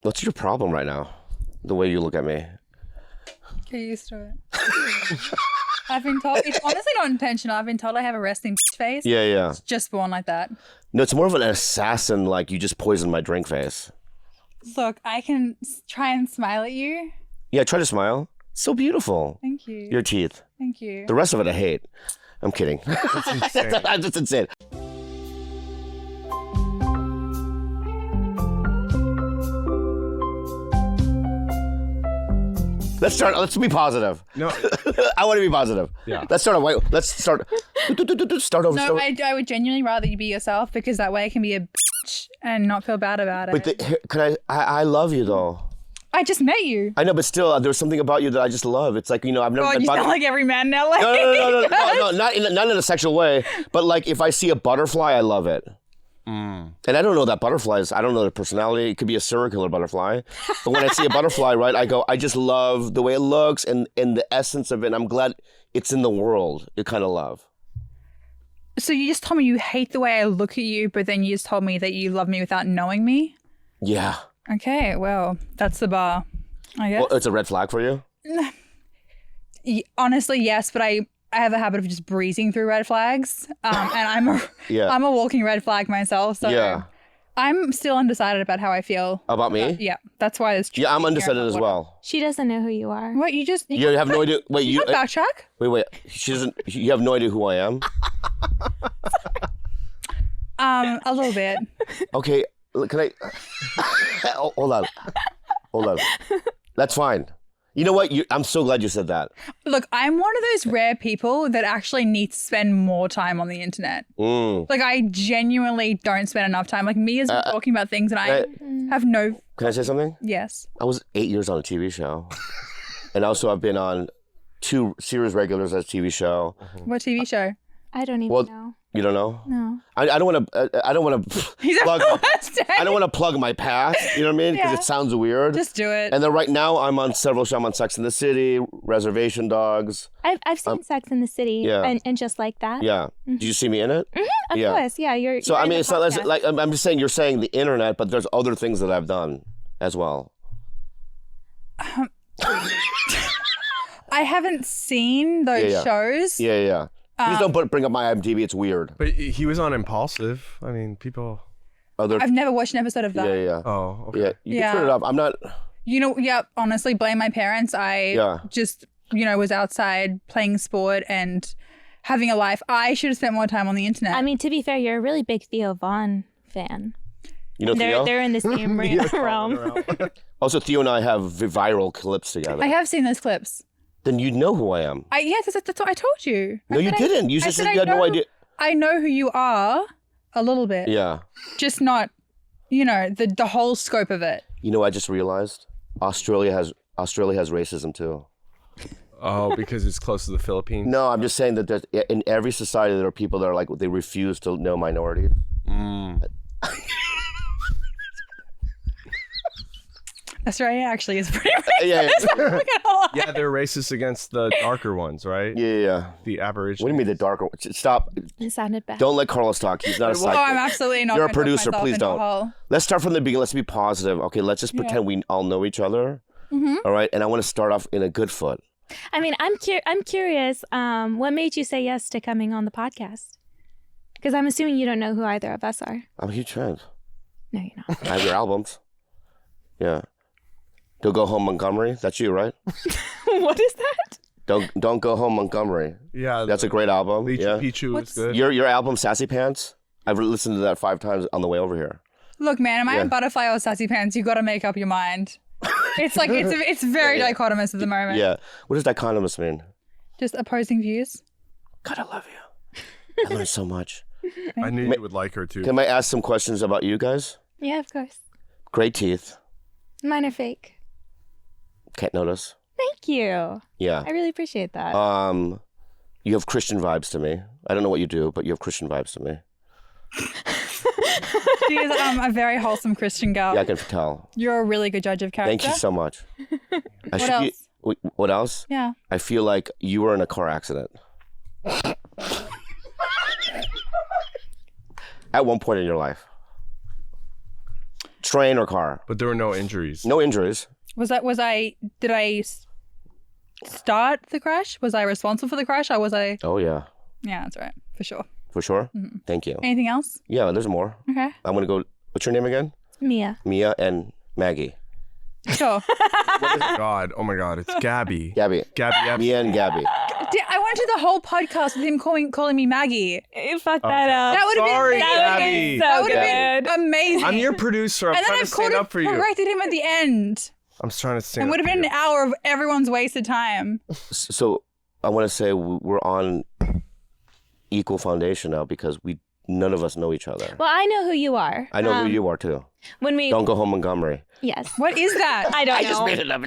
What's your problem right now? The way you look at me. Get used to it. I've been told, it's honestly not intentional. I've been told I have a resting bitch face. Yeah. It's just born like that. No, it's more of an assassin, like you just poisoned my drink face. Look, I can try and smile at you. Yeah, try to smile. So beautiful. Thank you. Your teeth. Thank you. The rest of it I hate. I'm kidding. That's insane. That's insane. Let's be positive. No. I want to be positive. Yeah. Let's start over. Start over. No, I would genuinely rather you be yourself because that way I can be a bitch and not feel bad about it. But can I love you though. I just met you. I know, but still, there's something about you that I just love. It's like, I've never. God, you sound like every man in LA. No, not in a sexual way. But like, if I see a butterfly, I love it. And I don't know that butterflies. I don't know their personality. It could be a serial killer butterfly. But when I see a butterfly, right, I just love the way it looks and the essence of it. And I'm glad it's in the world. You kind of love. So you just told me you hate the way I look at you, but then you just told me that you love me without knowing me? Yeah. Okay, well, that's the bar, I guess. Well, it's a red flag for you? Honestly, yes, but I have a habit of just breezing through red flags. And I'm a walking red flag myself. So yeah. I'm still undecided about how I feel. About me? Yeah, that's why it's Yeah, I'm undecided as well. She doesn't know who you are. What, you have no idea. Wait, you backtrack? Wait. She doesn't. You have no idea who I am? A little bit. Okay, can I? Hold on. That's fine. You know what? I'm so glad you said that. Look, I'm one of those rare people that actually need to spend more time on the internet. Like, I genuinely don't spend enough time. Like, Mia's been talking about things and I have no... Can I say something? Yes. I was 8 years on a TV show. And also I've been on 2 series regulars as a TV show. What TV show? I don't even know. You don't know? No. I don't want to plug. I don't want to plug my past. You know what I mean? Because it sounds weird. Just do it. And then right now I'm on several shows. I'm on Sex and the City, Reservation Dogs. I've seen Sex in the City. Yeah. And just like that. Yeah. Did you see me in it? Of course. Yeah. You're So I mean, it's not podcast. like I'm just saying. You're saying the internet, but there's other things that I've done as well. I haven't seen those shows. Yeah. Please don't bring up my IMDb. It's weird. But he was on Impulsive. I mean, people... I've never watched an episode of that. Yeah. Oh, okay. Yeah, you can turn it up. I'm not... Honestly, blame my parents. I just, was outside playing sport and having a life. I should have spent more time on the internet. I mean, to be fair, you're a really big Theo Von fan. You know Theo? They're in the same realm. Also, Theo and I have viral clips together. I have seen those clips. Then you know who I am. Yes, that's what I told you. No, you didn't. You just said you had no idea. I know who you are a little bit. Yeah. Just not, the whole scope of it. You know, I just realized Australia has racism too. Oh, because it's close to the Philippines? No, I'm just saying that in every society there are people that are like, they refuse to know minorities. Australia actually is pretty racist. Yeah, they're racist against the darker ones, right? Yeah. The Aborigines. What do you mean the darker ones? Stop. It sounded bad. Don't let Carlos talk. He's not a psychic. Oh, I'm absolutely not. You're a going to talk producer. myself Please into a don't. hole. Let's start from the beginning. Let's be positive. Okay, let's just pretend we all know each other. All right, and I want to start off in a good foot. I mean, I'm curious. What made you say yes to coming on the podcast? Because I'm assuming you don't know who either of us are. I'm a huge fan. No, you're not. I have your albums. Yeah. Don't Go Home Montgomery. That's you, right? What is that? Don't Go Home Montgomery. Yeah. That's a great album. Pichu is good. Your album, Sassy Pants, I've listened to that 5 times on the way over here. Look, man, am I a butterfly or sassy pants? You got to make up your mind. It's like, it's very dichotomous at the moment. Yeah. What does dichotomous mean? Just opposing views. God, I love you. I learned so much. I knew you would like her too. Can I ask some questions about you guys? Yeah, of course. Great teeth. Mine are fake. Can't notice. Thank you. Yeah. I really appreciate that. You have Christian vibes to me. I don't know what you do, but you have Christian vibes to me. She is a very wholesome Christian girl. Yeah, I can tell. You're a really good judge of character. Thank you so much. What else? What else? Yeah. I feel like you were in a car accident. At one point in your life. Train or car. But there were no injuries. No injuries. Did I start the crash? Was I responsible for the crash, or was I? Oh, yeah. Yeah, that's right. For sure. For sure? Thank you. Anything else? Yeah, there's more. Okay. I'm going to go, what's your name again? Mia. Mia and Maggie. Sure. Oh my God, it's Gabby. Gabby. Gabby Epstein. Mia and Gabby. I went to the whole podcast with him calling me Maggie. Fuck that up. That would have Sorry, been Gabby. that would have been amazing. I'm your producer. I'm and then trying I to stand up for you. corrected him at the end. I'm trying to stand It up would have for been you. an hour of everyone's wasted time. So I want to say we're on equal foundation now because none of us know each other. Well, I know who you are. I know who you are too. When we Don't go home Montgomery. Yes. What is that? I don't I know. just made it up.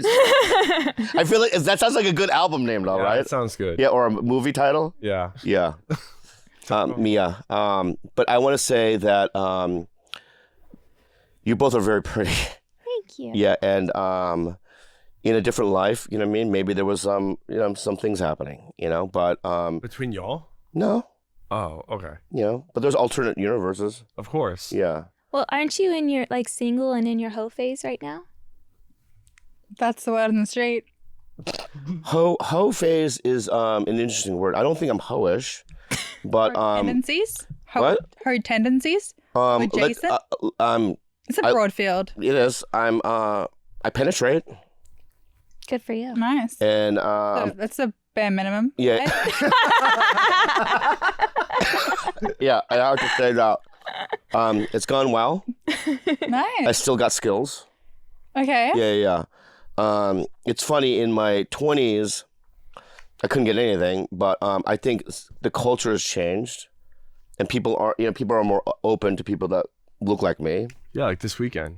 I feel like that sounds like a good album name though, Yeah, right? that sounds good. Yeah, or a movie title. Yeah. Yeah. Mia. But I want to say that you both are very pretty. Thank you. Yeah, and in a different life, you know what I mean? Maybe there was some things happening, but Between y'all? no, Oh, okay. but there's alternate universes. Of course. Yeah. Well, aren't you in your single and in your hoe phase right now? That's the word on the street. Ho phase is an interesting word. I don't think I'm hoish, but Tendencies? what? Her tendencies? Adjacent? It's a broad field. It is. I penetrate, Good for you. Nice. and That's a bare minimum. yeah, yeah. I have to say that it's gone well. I Nice. still got skills. Okay. Yeah. It's funny, in my 20s, I couldn't get anything, but I think the culture has changed, and people are more open to people that look like me. Yeah, like this weekend.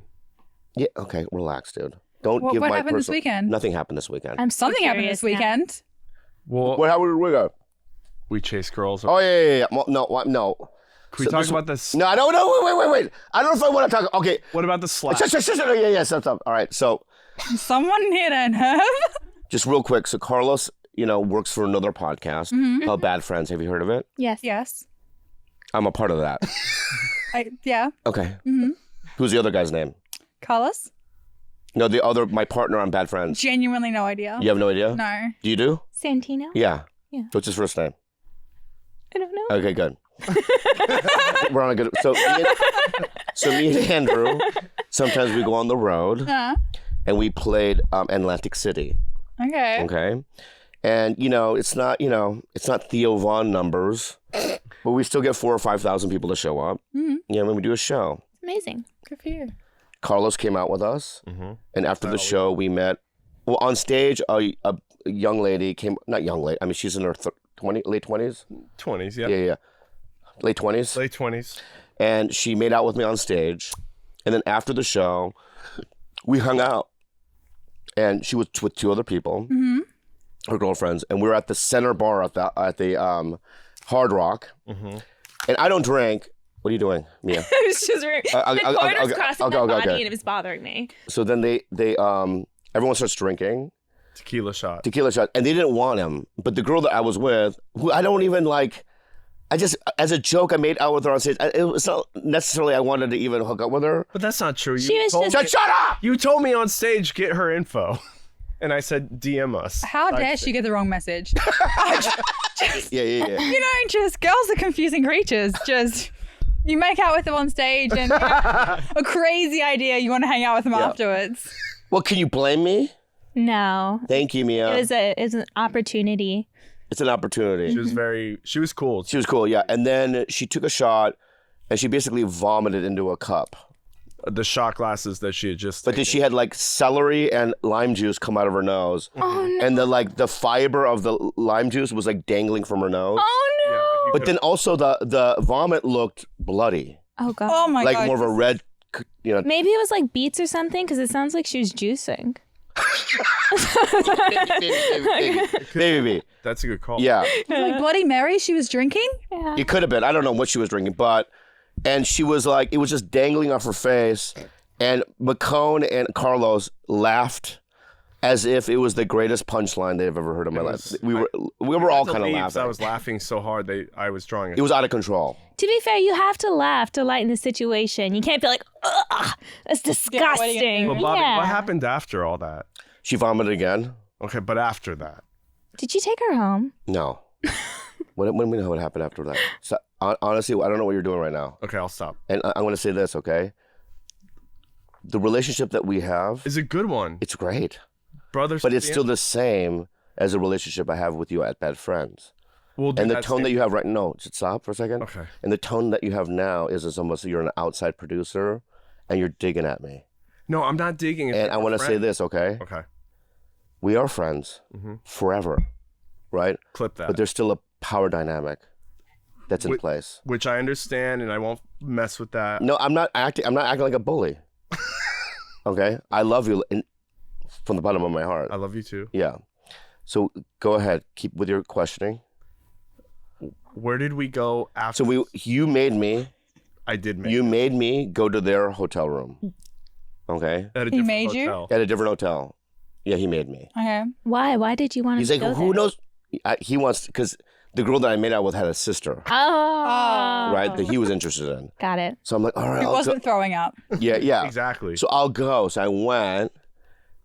Yeah, okay, relax, dude. Don't What give my happened this weekend? Nothing happened this weekend. I'm so Something happened this curious now. weekend. Well, What happened this weekend? we chase girls. Oh, yeah. Well, no. Can we talk about this? No, I don't know. Wait. I don't know if I want to talk. Okay. What about the slap? Yeah, stop. All right, so Someone hit a nerve. just real quick. So Carlos, works for another podcast called Bad Friends. Have you heard of it? Yes. Yes. I'm a part of that. Yeah. Okay. Who's the other guy's name? Carlos? No, my partner on Bad Friends. Genuinely no idea. You have no idea? No. Do you do? Santino? Yeah. Yeah. What's his first name? I don't know. Okay, good. We're on a good. So me and Andrew, sometimes we go on the road, and we played Atlantic City. Okay. Okay, and it's not Theo Von numbers, but we still get 4,000 or 5,000 people to show up. When we do a show. Amazing. Good for you. Carlos came out with us, and after the show, we met. Well, on stage, a young lady came. Not young lady. I mean, she's in her late 20s. 20s, yeah. Yeah. Late 20s. Late 20s. And she made out with me on stage. And then after the show, we hung out. And she was with two other people, her girlfriends. And we were at the center bar at the Hard Rock. And I don't drink. What are you doing, Mia? I was just the cord was crossing my body and it was bothering me. So then they everyone starts drinking. Tequila shot. And they didn't want him. But the girl that I was with, who I don't even like, I just, as a joke, I made out with her on stage. It was not necessarily I wanted to even hook up with her. But that's not true. She was just- Shut up! You told me on stage, get her info. And I said, DM us. How dare she get the wrong message? Yeah. Just girls are confusing creatures. Just you make out with them on stage and a crazy idea you want to hang out with them afterwards. Well, can you blame me? No. Thank you, Mia. It was an opportunity. It's an opportunity. She was cool. She was cool, yeah. And then she took a shot and she basically vomited into a cup. The shot glasses that she had just But then she had like celery and lime juice come out of her nose. Oh no. And the fiber of the lime juice was like dangling from her nose. Oh no. But then also the vomit looked bloody. Oh god. Oh my Like god. more of a red, Maybe it was like beets or something because it sounds like she was juicing. Maybe. That's a good call. Yeah. Like Bloody Mary she was drinking? Yeah. It could have been. I don't know what she was drinking, and she was like, it was just dangling off her face. And McCone and Carlos laughed as if it was the greatest punchline they've ever heard in my life. We were all kind of laughing. I was laughing so hard I was drawing it was out of control. To be fair, you have to laugh to lighten the situation. You can't be like, ugh, that's disgusting. Well, Bobby, what happened after all that? She vomited again. Okay, but after that. Did you take her home? No. When we know what happened after that. So, honestly, I don't know what you're doing right now. Okay, I'll stop. And I'm going to say this, okay? The relationship that we have is a good one. It's great. Brothers, but it's still the same as the relationship I have with you at Bad Friends. And the tone that you have right now, just stop for a second. Okay. And the tone that you have now is almost you're an outside producer and you're digging at me. No, I'm not digging. And I want to say this, okay? Okay. We are friends forever, right? Clip that. But there's still a power dynamic that's in place. Which I understand, and I won't mess with that. No, I'm not acting like a bully. Okay? I love you from the bottom of my heart. I love you too. Yeah. So go ahead. Keep with your questioning. Where did we go after? So you made me. I did make you made me go to their hotel room. Okay. He made you? At a different hotel. Yeah, he made me. Okay. Why? Why did you want He's to like, go who there? knows? He wants, because the girl that I made out with had a sister. Oh. Right? That he was interested in. Got it. So I'm like, all right. He wasn't throwing up. Yeah. Exactly. So I'll go. So I went.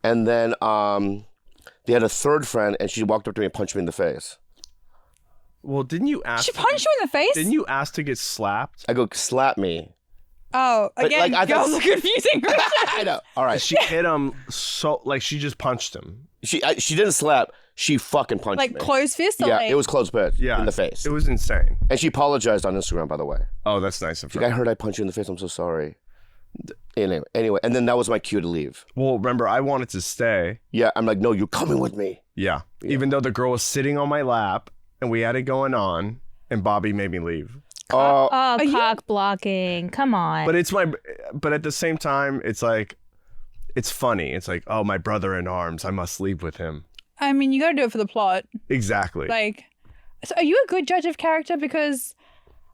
And then they had a third friend, and she walked up to me and punched me in the face. Well, didn't you ask? She punched you in the face? Didn't you ask to get slapped? I go, slap me. Oh, again, like, girls are confusing. I know. All right. She hit him she just punched him. She didn't slap. She fucking punched me. Like closed fist? Or Yeah, like... it was closed fist in the face. It was insane. And she apologized on Instagram, by the way. Oh, that's nice of her. Like, I heard I punched you in the face. I'm so sorry. Anyway, and then that was my cue to leave. Well, remember, I wanted to stay. Yeah, I'm like, no, you're coming with me. Yeah. Even though the girl was sitting on my lap and we had it going on, and Bobby made me leave. Cock blocking. Come on. But at the same time, it's like, it's funny. It's like, oh, my brother in arms. I must leave with him. I mean, you got to do it for the plot. Exactly. Like, so are you a good judge of character? Because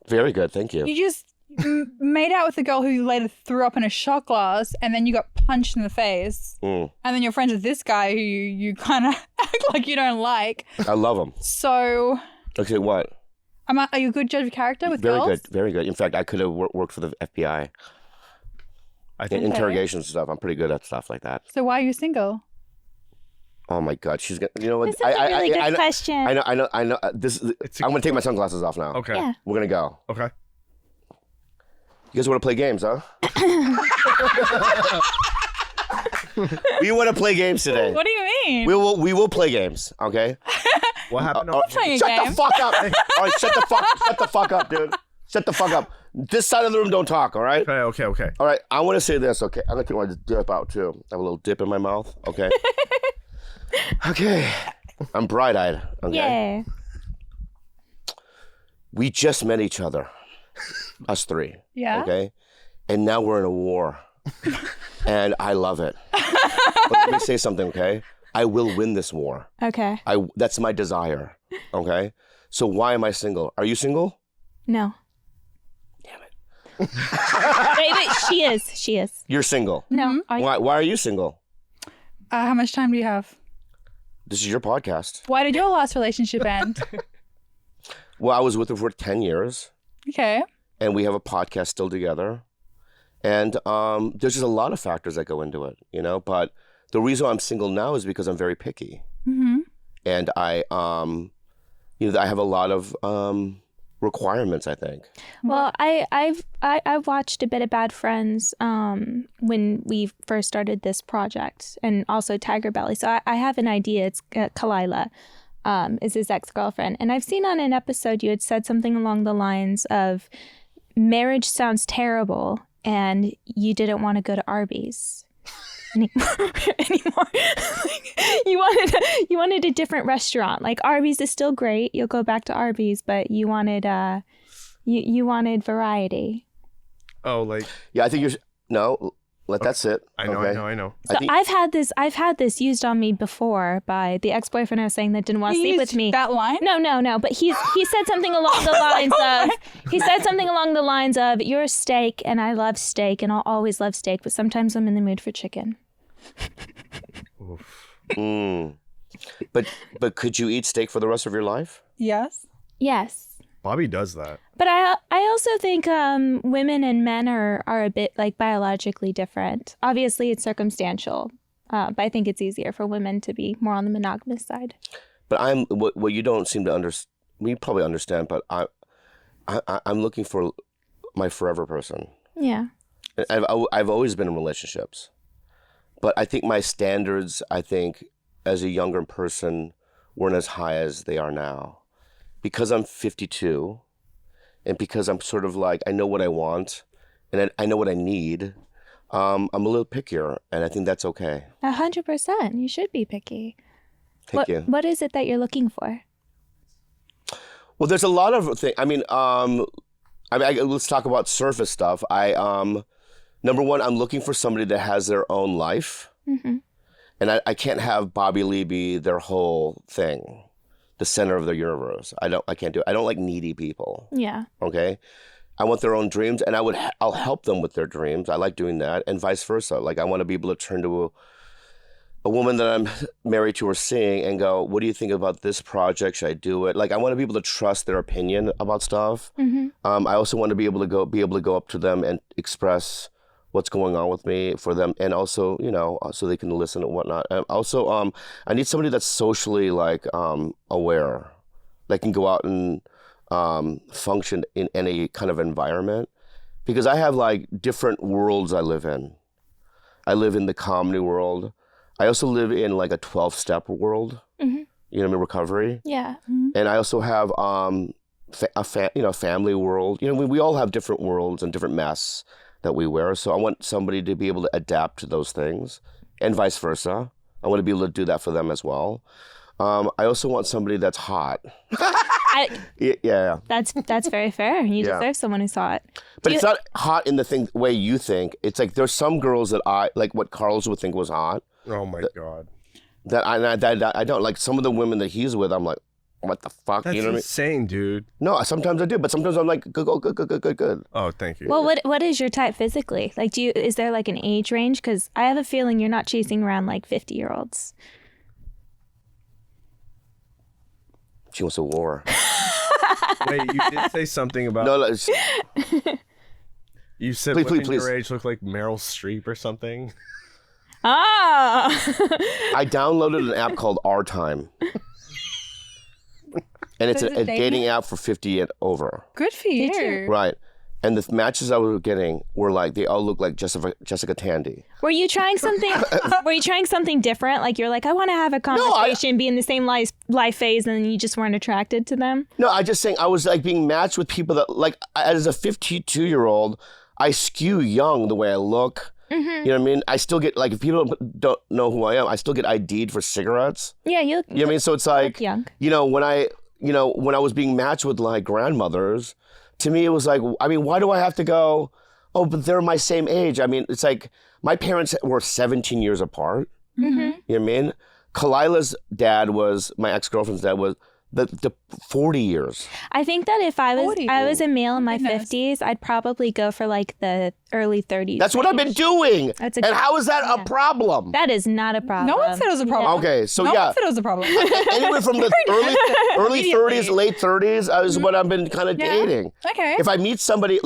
very good, thank you. You just made out with a girl who you later threw up in a shot glass, and then you got punched in the face, and then you're friends with this guy who you kind of act like you don't like. I love him. So. Okay, what? Are you a good judge of character with girls? Very good. In fact, I could have worked for the FBI. I think interrogation stuff. I'm pretty good at stuff like that. So why are you single? Oh my God, she's gonna. You know what? This is a really good question. I know. I'm gonna take my sunglasses off now. Okay. Yeah. We're gonna go. Okay. You guys want to play games, huh? We want to play games today. What do you mean? We will play games. Okay. What happened? Shut the fuck up. All right, shut the fuck up, dude. Shut the fuck up. This side of the room don't talk, all right? Okay. All right, I want to say this, okay? I'm going to take my dip out, too. I have a little dip in my mouth, okay? Okay. I'm bright-eyed, okay? Yeah. We just met each other, us three. Yeah. Okay? And now we're in a war. And I love it. But let me say something, okay? I will win this war. Okay. That's my desire, okay? So why am I single? Are you single? No. Damn it. Wait, she is. You're single? No. Why are you single? How much time do you have? This is your podcast. Why did your last relationship end? Well, I was with her for 10 years. Okay. And we have a podcast still together. And there's just a lot of factors that go into it, you know? But the reason I'm single now is because I'm very picky. Mm-hmm. And I have a lot of requirements, I think. Well, I've watched a bit of Bad Friends when we first started this project, and also Tiger Belly. So I have an idea. It's Kalila is his ex-girlfriend. And I've seen on an episode you had said something along the lines of marriage sounds terrible and you didn't want to go to Arby's anymore. You wanted a different restaurant. Like Arby's is still great. You'll go back to Arby's, but you wanted you wanted variety. Oh, like yeah, I think let that sit. I know. Okay? I know. So I've had this used on me before by the ex-boyfriend I was saying that didn't want to sleep with me. That line? No. But he said something along the lines of you're a steak and I love steak and I'll always love steak, but sometimes I'm in the mood for chicken. But could you eat steak for the rest of your life? Yes. Yes. Bobby does that. But I also think women and men are a bit like biologically different. Obviously, it's circumstantial, but I think it's easier for women to be more on the monogamous side. But what you don't seem to understand. You probably understand, but I'm looking for my forever person. Yeah. I've always been in relationships, but I think my standards, as a younger person, weren't as high as they are now. Because I'm 52, and because I'm sort of like, I know what I want, and I know what I need, I'm a little pickier, and I think that's okay. 100%. You should be picky. Thank you. What is it that you're looking for? Well, there's a lot of things. Let's talk about surface stuff. Number one, I'm looking for somebody that has their own life. Mm-hmm. And I can't have Bobby Lee be their whole thing, the center of their universe. I can't do it. I don't like needy people. Yeah. Okay? I want their own dreams, and I'll help them with their dreams. I like doing that, and vice versa. Like, I want to be able to turn to a woman that I'm married to or seeing and go, what do you think about this project? Should I do it? Like, I want to be able to trust their opinion about stuff. Mm-hmm. I also want to be able to go up to them and express what's going on with me for them, and also, so they can listen and whatnot. And also, I need somebody that's socially aware, that can go out and function in any kind of environment, because I have different worlds I live in. I live in the comedy world. I also live in a 12-step world. Mm-hmm. Recovery. Yeah. Mm-hmm. And I also have a family world. We all have different worlds and different mess that we wear. So I want somebody to be able to adapt to those things, and vice versa. I want to be able to do that for them as well. I also want somebody that's hot. Yeah. That's very fair. You deserve someone who's hot. But it's not hot in the way you think. It's there's some girls that I like what Carlos would think was hot. Oh my God. That I don't like. Some of the women that he's with, I'm like, what the fuck? That's insane, dude. No, sometimes I do, but sometimes I'm like, good. Oh, thank you. Well, what is your type physically? Is there an age range? Because I have a feeling you're not chasing around 50-year-olds. She wants a war. Wait, you did say something about... No, you said women your age look like Meryl Streep or something. Ah! I downloaded an app called Our Time. And it's a dating app for 50 and over. Good for you. Right. And the matches I was getting were they all look like Jessica Tandy. Were you trying something? Were you trying something different? You're I want to have a conversation, be in the same life phase, and you just weren't attracted to them? No, I just saying I was being matched with people that as a 52-year-old, I skew young the way I look. Mm-hmm. You know what I mean? I still get if people don't know who I am, I still get ID'd for cigarettes. Yeah, you know what I mean? So it's young. When I was being matched with grandmothers, to me it was why do I have to go, oh, but they're my same age? I mean, it's my parents were 17 years apart. Mm-hmm. You know what I mean? Kalila's dad was, my ex-girlfriend's dad was the 40 years. I think that if I was a male in my 50s, I'd probably go for the early 30s. That's what I've been doing. And how is that a problem? That is not a problem. No one said it was a problem. Okay, so no one said it was a problem. Anyway, from the early 30s, late 30s is what I've been kind of dating. Okay. If I meet somebody,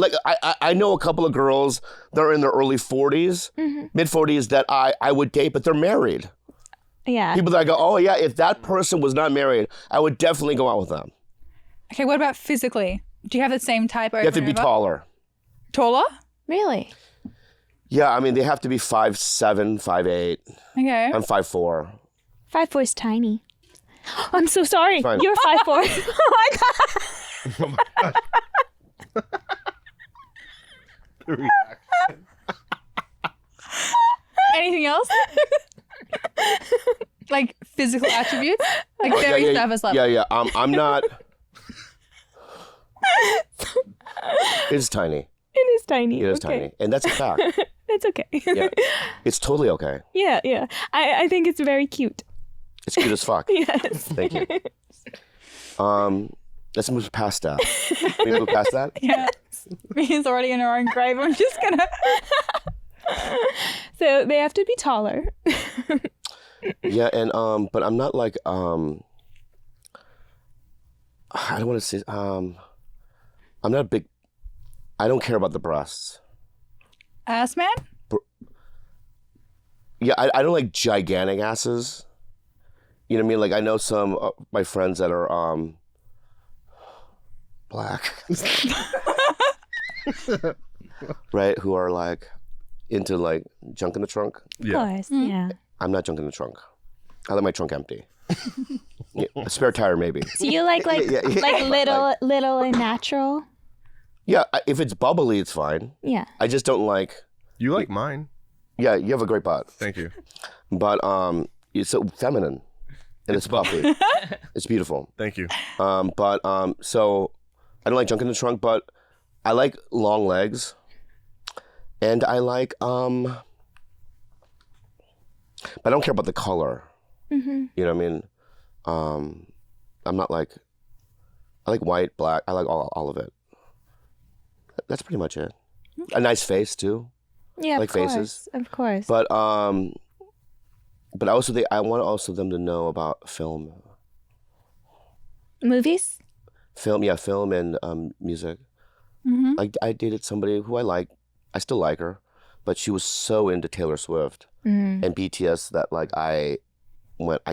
I know a couple of girls that are in their early 40s, mid 40s that I would date, but they're married. Yeah. People that I go, oh yeah, if that person was not married, I would definitely go out with them. Okay, what about physically? Do you have the same type? You have to be taller. Taller? Really? Yeah, I mean, they have to be 5'7", 5'8". Okay. I'm 5'4". 5'4" is tiny. I'm so sorry. Fine. You're 5'4". Oh my God. Oh my God. The reaction. Anything else? Physical attributes? Very surface level. Yeah. I'm not... It's tiny. It is tiny. It is tiny. And that's a fact. It's okay. Yeah. It's totally okay. Yeah. I think it's very cute. It's cute as fuck. Yes. Thank you. Let's move past that. Can we move past that? Yeah. Mia's already in her own grave. I'm just gonna... So they have to be taller. Yeah, and but I'm not like I don't want to say I'm not a big. I don't care about the breasts. Ass man? Yeah, I don't like gigantic asses. You know what I mean? Like I know some of my friends that are black, right? Who are like into like junk in the trunk. Of course, yeah. I'm not junk in the trunk. I like my trunk empty. Yeah, a spare tire maybe. So you like little and natural? Yeah, if it's bubbly, it's fine. Yeah. I just don't like. You like mine. Yeah, you have a great butt, Thank you. but it's so feminine and it's puffy. It's beautiful. Thank you. So I don't like junk in the trunk, but I like long legs, and I like but I don't care about the color. Mm-hmm. You know what I mean? I'm not like I like white, black. I like all of it. That's pretty much it. A nice face too. Yeah, like of course, faces. of course. But also I want also them to know about film. Movies? Film and music. Mm-hmm. I dated somebody who I like. I still like her, but she was so into Taylor Swift and BTS that like I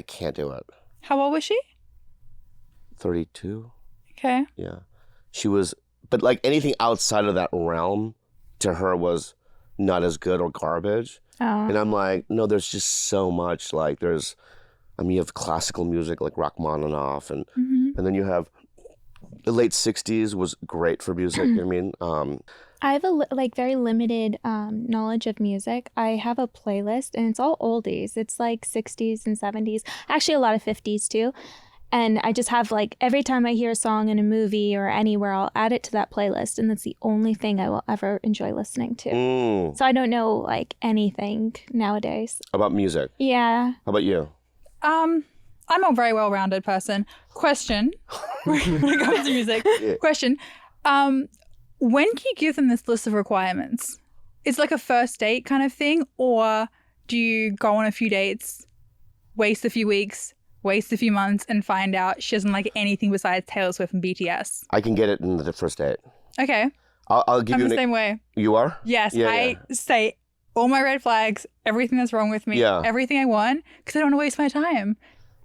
can't do it. How old was she? 32. Okay. Yeah, she was. But like anything outside of that realm, to her was not as good or garbage. Oh. And I'm like, no, there's just so much. Like you have classical music like Rachmaninoff, and then you have the late 60s was great for music. I mean, I have a very limited knowledge of music. I have a playlist and it's all oldies. It's like 60s and 70s, actually a lot of 50s too. And I just have like every time I hear a song in a movie or anywhere, I'll add it to that playlist. And that's the only thing I will ever enjoy listening to. So I don't know like anything nowadays. About music. Yeah. How about you? I'm a very well-rounded person. Question, when it comes to music. Yeah. Question, when can you give them this list of requirements? It's like a first date kind of thing, or do you go on a few dates, waste a few weeks, waste a few months, and find out she doesn't like anything besides Taylor Swift and BTS? I can get it in the first date. Okay. I'll give I'm you the same way. You are? Yes, Yeah, I say all my red flags, everything that's wrong with me, Yeah. everything I want, because I don't want to waste my time,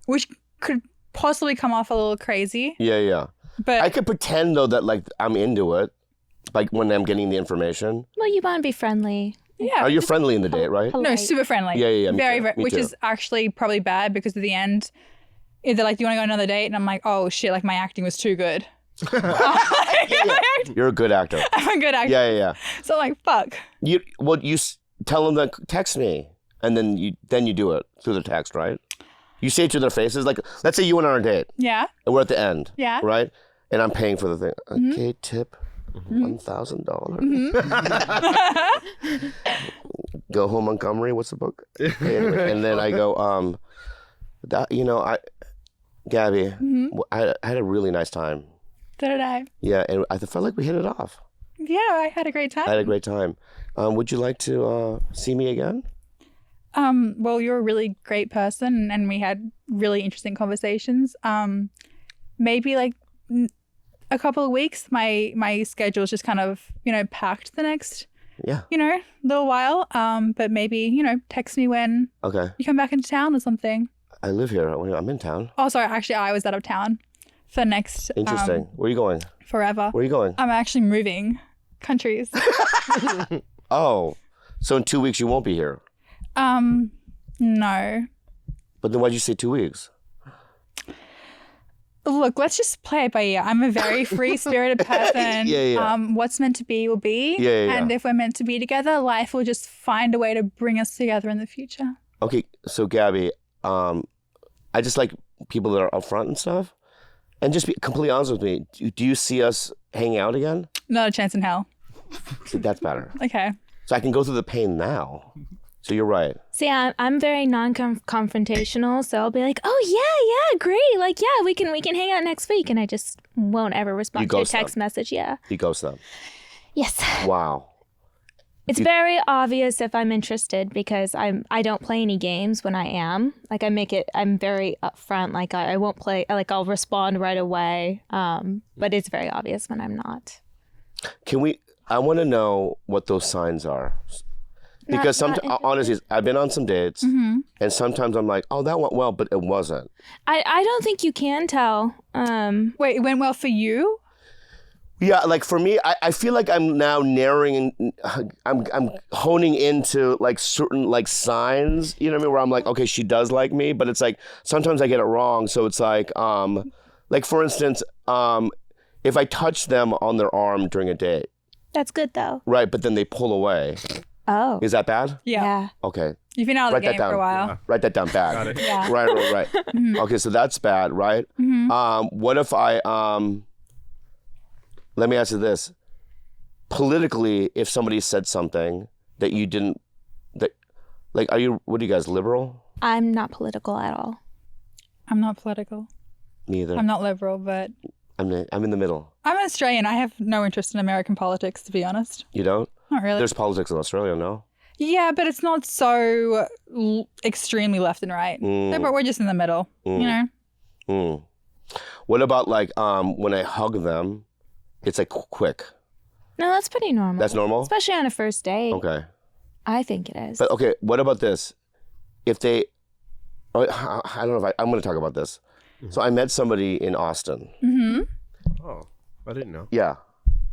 which could possibly come off a little crazy. Yeah. But I could pretend though that like I'm into it, like when I'm getting the information. Well, you want to be friendly. yeah. Are you friendly in the date, right? No, polite. super friendly. Yeah, me Very, too. very, Me which too. is actually probably bad because at the end, they're like, do you want to go on another date? And I'm like, oh shit, like my acting was too good. You're a good actor. I'm a good actor. Yeah. So I'm like, fuck. You tell them that text me, and then you do it through the text, right? You say it to their faces. Like, let's say you went on a date, Yeah. and we're at the end, Yeah. right? And I'm paying for the thing. Okay, tip $1,000. Go home, Montgomery. What's the book? Okay, anyway. And then I go, Gabby, I had a really nice time. So did I. Yeah, and I felt like we hit it off. Yeah, I had a great time. I had a great time. Would you like to see me again? Well, you're a really great person and we had really interesting conversations. Maybe like a couple of weeks. My schedule's just kind of, packed the next, Yeah. little while. But maybe, text me when Okay. you come back into town or something. I live here. I'm in town. Oh, sorry. Actually, I was out of town for next Interesting. Where are you going? forever. Where are you going? I'm actually moving countries. Oh, so in 2 weeks you won't be here. No. But then why'd you say 2 weeks? Look, let's just play it by ear. I'm a very free-spirited person. Yeah. What's meant to be will be. Yeah. And if we're meant to be together, life will just find a way to bring us together in the future. Okay, so Gabby, I just like people that are upfront and stuff. And just be completely honest with me. Do you see us hanging out again? Not a chance in hell. See, that's better. Okay. So I can go through the pain now. So you're right. See, I'm very non-confrontational, so I'll be like, "Oh yeah, great! Like, yeah, we can hang out next week," and I just won't ever respond You to a ghost text them. message. Yeah. You ghost them. Yes. Wow. It's very obvious if I'm interested because I don't play any games when I am. Like I'm very upfront. Like I won't play, like I'll respond right away. But it's very obvious when I'm not. I want to know what those signs are. Because honestly, I've been on some dates and sometimes I'm like, oh, that went well, but it wasn't. I don't think you can tell. Wait, it went well for you? Yeah, like for me, I feel like I'm now narrowing, I'm honing into like certain like signs, you know what I mean? Where I'm like, okay, she does like me, but it's like, sometimes I get it wrong. So it's like for instance, if I touch them on their arm during a date. That's good though. Right, but then they pull away. Oh. Is that bad? Yeah. Okay. You've been out of the game for a while. Yeah. Write that down, bad. Got it. Yeah. Right. Okay, so that's bad, right? What if I, let me ask you this. Politically, if somebody said something that you didn't, what are you guys, liberal? I'm not political at all. I'm not political. Me either. I'm not liberal, but I'm in the middle. I'm Australian. I have no interest in American politics, to be honest. You don't? Not really. There's politics in Australia, no? Yeah, but it's not so extremely left and right. No, but we're just in the middle, you know? What about like when I hug them, it's like quick. No, that's pretty normal. That's normal? Especially on a first date. Okay. I think it is. But okay, what about this? If they, I don't know if I'm going to talk about this. So I met somebody in Austin. Oh, I didn't know. Yeah.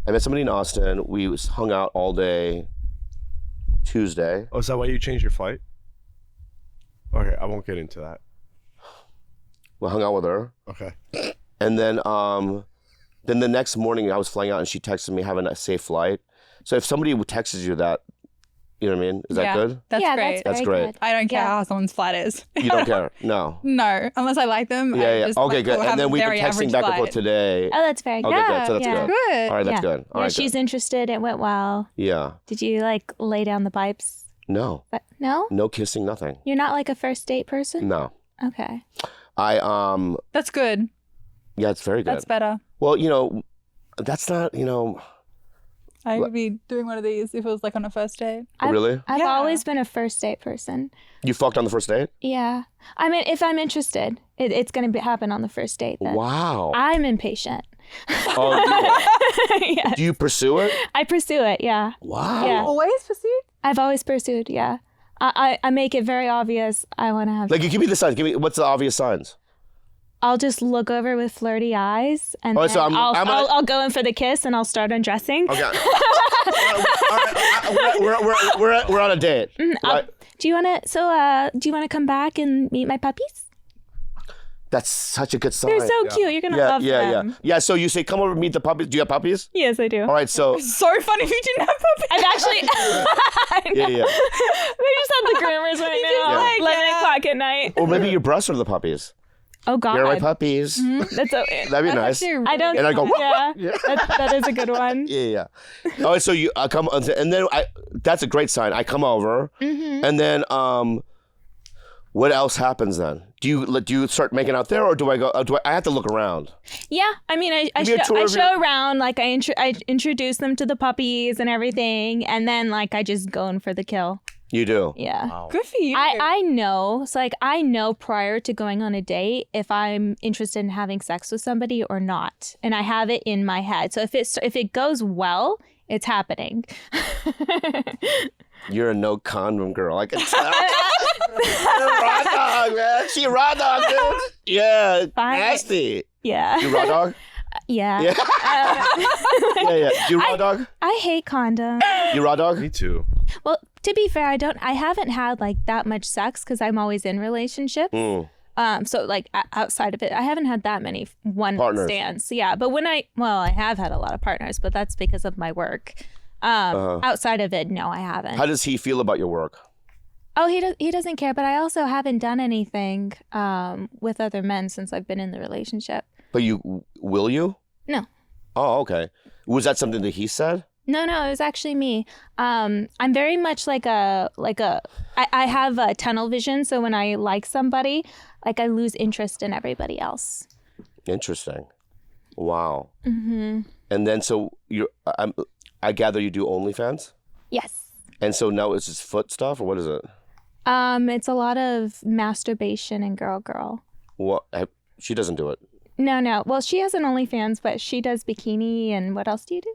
I met somebody in Austin. We hung out all day Tuesday. Oh, is that why you changed your flight? Okay, I won't get into that. We hung out with her. Okay. And then the next morning I was flying out and she texted me having a safe flight. So if somebody texts you that, you know what I mean? Is that good? That's yeah, great. That's very great. good. I don't care Yeah. how someone's flight is. You don't care? No. No, unless I like them. I Yeah. just, Okay, like, good. will have And then a we've been very texting average back and flight. forth today. Oh, that's very good. Okay, good. So that's yeah. good. Good. All right, that's Yeah. good. All Yeah, right, she's good. interested. It went well. Yeah. Did you like lay down the pipes? No. But no? No kissing, nothing. You're not like a first date person? No. Okay. That's good. Yeah, it's very good. That's better. Well, that's not, I would be doing one of these if it was like on a first date. Really? I've Yeah. always been a first date person. You fucked on the first date? Yeah. I mean, if I'm interested, it's going to happen on the first date then. Wow. I'm impatient. Oh, Yeah. do you pursue it? I pursue it, yeah. Wow. Yeah. Always pursued? I've always pursued, yeah. I make it very obvious I want to have... Like, give me the signs. What's the obvious signs? I'll just look over with flirty eyes, and Oh, then so I'll go in for the kiss, and I'll start undressing. Okay. All right, we're on a date. Right? Do you want to come back and meet my puppies? That's such a good sign. They're so cute. You're gonna love them. Yeah. So you say, come over and meet the puppies. Do you have puppies? Yes, I do. All right, so So funny if you didn't have puppies. I've actually. yeah. They just have the groomers right now, like, 11 o'clock at night. Or maybe your breasts are the puppies. Oh God, You're my puppies. that's so. That'd be nice. I don't. And I go, Yeah, that is a good one. Yeah. Oh, so you come, and then that's a great sign. I come over, and then what else happens then? Do you start making out there, or do I go? I have to look around? Yeah, I mean, I show around, like I introduce them to the puppies and everything, and then like I just go in for the kill. You do. Yeah. Wow. Good for you. I know. So like I know prior to going on a date if I'm interested in having sex with somebody or not, and I have it in my head. So if it goes well, it's happening. You're a no condom girl. I can tell. You're a raw dog, man. She a raw dog, dude. Yeah. Fine. Nasty. Yeah. You raw dog? Yeah. Yeah. Yeah. You raw dog? I hate condoms. You raw dog? Me too. Well, to be fair, I haven't had like that much sex because I'm always in relationships. So like outside of it, I haven't had that many one Partners. stands. Yeah, but I have had a lot of partners, but that's because of my work. Outside of it, no, I haven't. How does he feel about your work? Oh, he doesn't care, but I also haven't done anything with other men since I've been in the relationship. But will you? No. Oh, okay. Was that something that he said? No, it was actually me. I'm very much I have a tunnel vision, so when I like somebody, like I lose interest in everybody else. Interesting. Wow. Mm-hmm. And then so I gather you do OnlyFans? Yes. And so now it's just foot stuff, or what is it? It's a lot of masturbation and girl. What? She doesn't do it. No. Well, she has an OnlyFans, but she does bikini and what else do you do?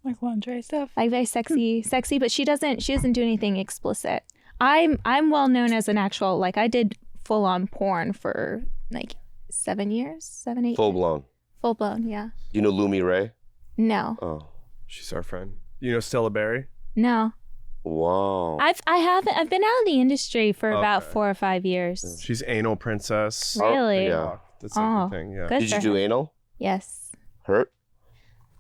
Like lingerie stuff. Like very sexy, but she doesn't do anything explicit. I'm well known as an actual, like I did full on porn for like 7 years, 8 years. Full blown. Full blown, yeah. You know Lumi Ray? No. Oh. She's our friend. You know Stella Berry? No. Wow. I've been out of the industry for about Okay. 4 or 5 years. She's anal princess. Really? yeah. That's like the thing. Yeah. Good Did for you do her. anal? Yes. Hurt?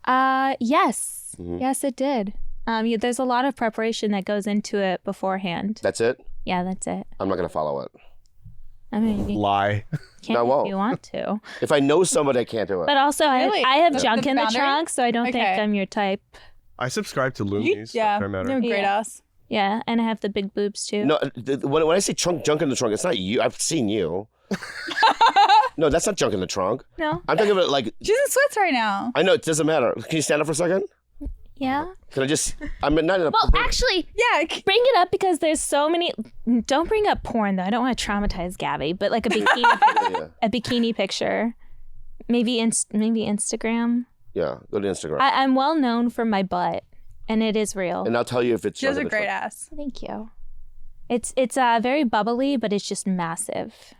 Yes. Mhm. Yes, it did. There's a lot of preparation that goes into it beforehand. That's it? Yeah, that's it. I'm not going to follow it. I mean, you Lie. can I won't. if you want to. If I know somebody, I can't do it. But also, Really? I have The- junk the in the boundary? trunk, so I don't think Okay. I'm your type. I subscribe to You, Lumi's. yeah, Fair matter. you're a great Yeah. ass. Yeah, and I have the big boobs too. No, when I say junk in the trunk, it's not you. I've seen you. No, that's not junk in the trunk. No? I'm talking about like, She's in sweats right now. I know, it doesn't matter. Can you stand up for a second? Yeah. Can I just, I'm not in a, Well, actually, Yeah. bring it up because there's so many. Don't bring up porn though. I don't want to traumatize Gabby, but like a bikini, yeah, a bikini picture, maybe Instagram. yeah, go to Instagram. I'm well known for my butt, and it is real. And I'll tell you if it's She has junk a in the great trunk. ass. Thank you. It's very bubbly, but it's just massive.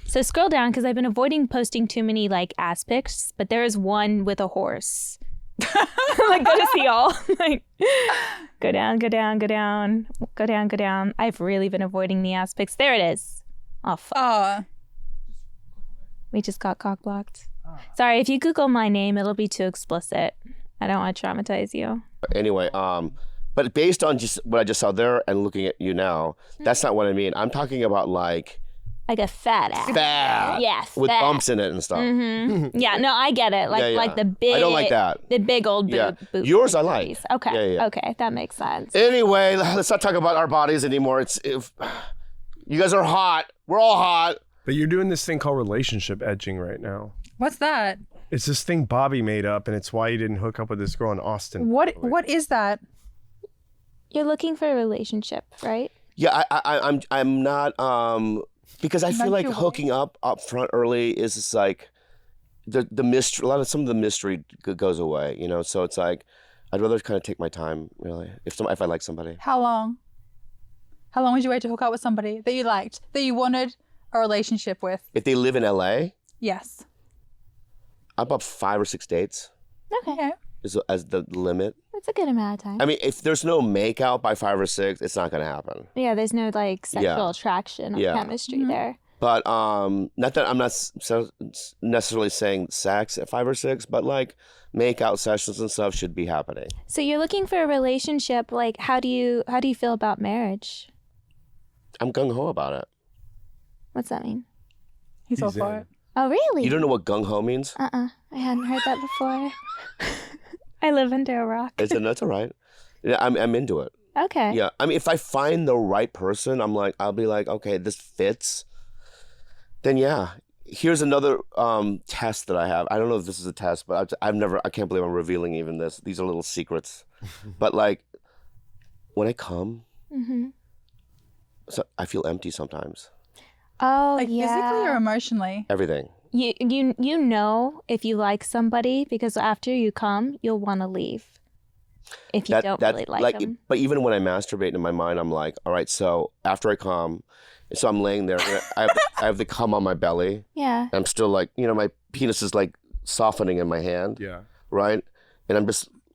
So scroll down because I've been avoiding posting too many like ass pics, but there is one with a horse. Like go to see all. Like go down. I've really been avoiding the ass pics. There it is. Oh fuck. Oh, We just got cock blocked. Sorry, if you Google my name, it'll be too explicit. I don't want to traumatize you. Anyway, but based on just what I just saw there and looking at you now, that's not what I mean. I'm talking about like Like a fat ass. fat. Yes. With fat. bumps in it and stuff. Yeah, no, I get it. Like Yeah, yeah. like the big. I don't like that. The big old Yeah. boob. Yours I like. boobies. Okay. Yeah, yeah. Okay, that makes sense. Anyway, let's not talk about our bodies anymore. You guys are hot. We're all hot. But you're doing this thing called relationship edging right now. what's that? It's this thing Bobby made up, and it's why you didn't hook up with this girl in Austin. What is that? You're looking for a relationship, right? Yeah, I'm not because I feel Not like too hooking up front early is just like the mystery. Some of the mystery goes away, you know. So it's like I'd rather kind of take my time, really. If I like somebody, How long? How long would you wait to hook up with somebody that you liked, that you wanted a relationship with? if they live in LA, Yes. about 5 or 6 dates Okay. is as the limit. That's a good amount of time. I mean, if there's no make out by 5 or 6, it's not going to happen. Yeah, there's no like sexual Yeah. attraction or Yeah. chemistry there. But not that I'm not necessarily saying sex at 5 or 6, but like make out sessions and stuff should be happening. So you're looking for a relationship. Like, how do you feel about marriage? I'm gung ho about it. What's that mean? He's all He's for in. it. Oh, really? You don't know what gung ho means? I hadn't heard that before. I live under a rock. That's all right. Yeah, I'm into it. Okay. Yeah, I mean, if I find the right person, I'll be like, okay, this fits. Then yeah, here's another test that I have. I don't know if this is a test, but I can't believe I'm revealing even this. These are little secrets. But like, when I come, so I feel empty sometimes. Oh, Like yeah. physically or emotionally? Everything. You know if you like somebody because after you come, you'll want to leave. If you don't really like them. But even when I masturbate in my mind, I'm like, all right, so after I come, so I'm laying there, and I have the cum on my belly. Yeah. I'm still like, my penis is like softening in my hand. Yeah. Right? And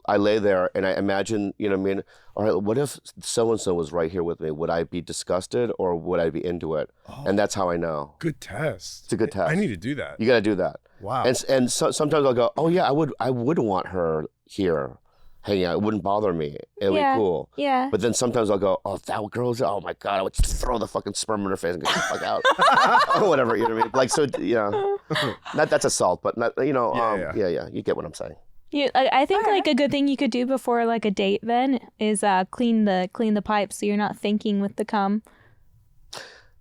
I lay there and I imagine, you know what I mean? All right, what if so-and-so was right here with me? Would I be disgusted or would I be into it? And that's how I know. Good test. It's a good test. I need to do that. You got to do that. Wow. And sometimes I'll go, oh yeah, I would want her here hanging out. It wouldn't bother me. It'd be cool. Yeah. But then sometimes I'll go, oh, that girl's, oh my God, I would just throw the fucking sperm in her face and get the fuck out. Or whatever, you know what I mean? Like, so, that's assault, but not, yeah, you get what I'm saying. I think like a good thing you could do before like a date then is clean the pipe so you're not thinking with the cum.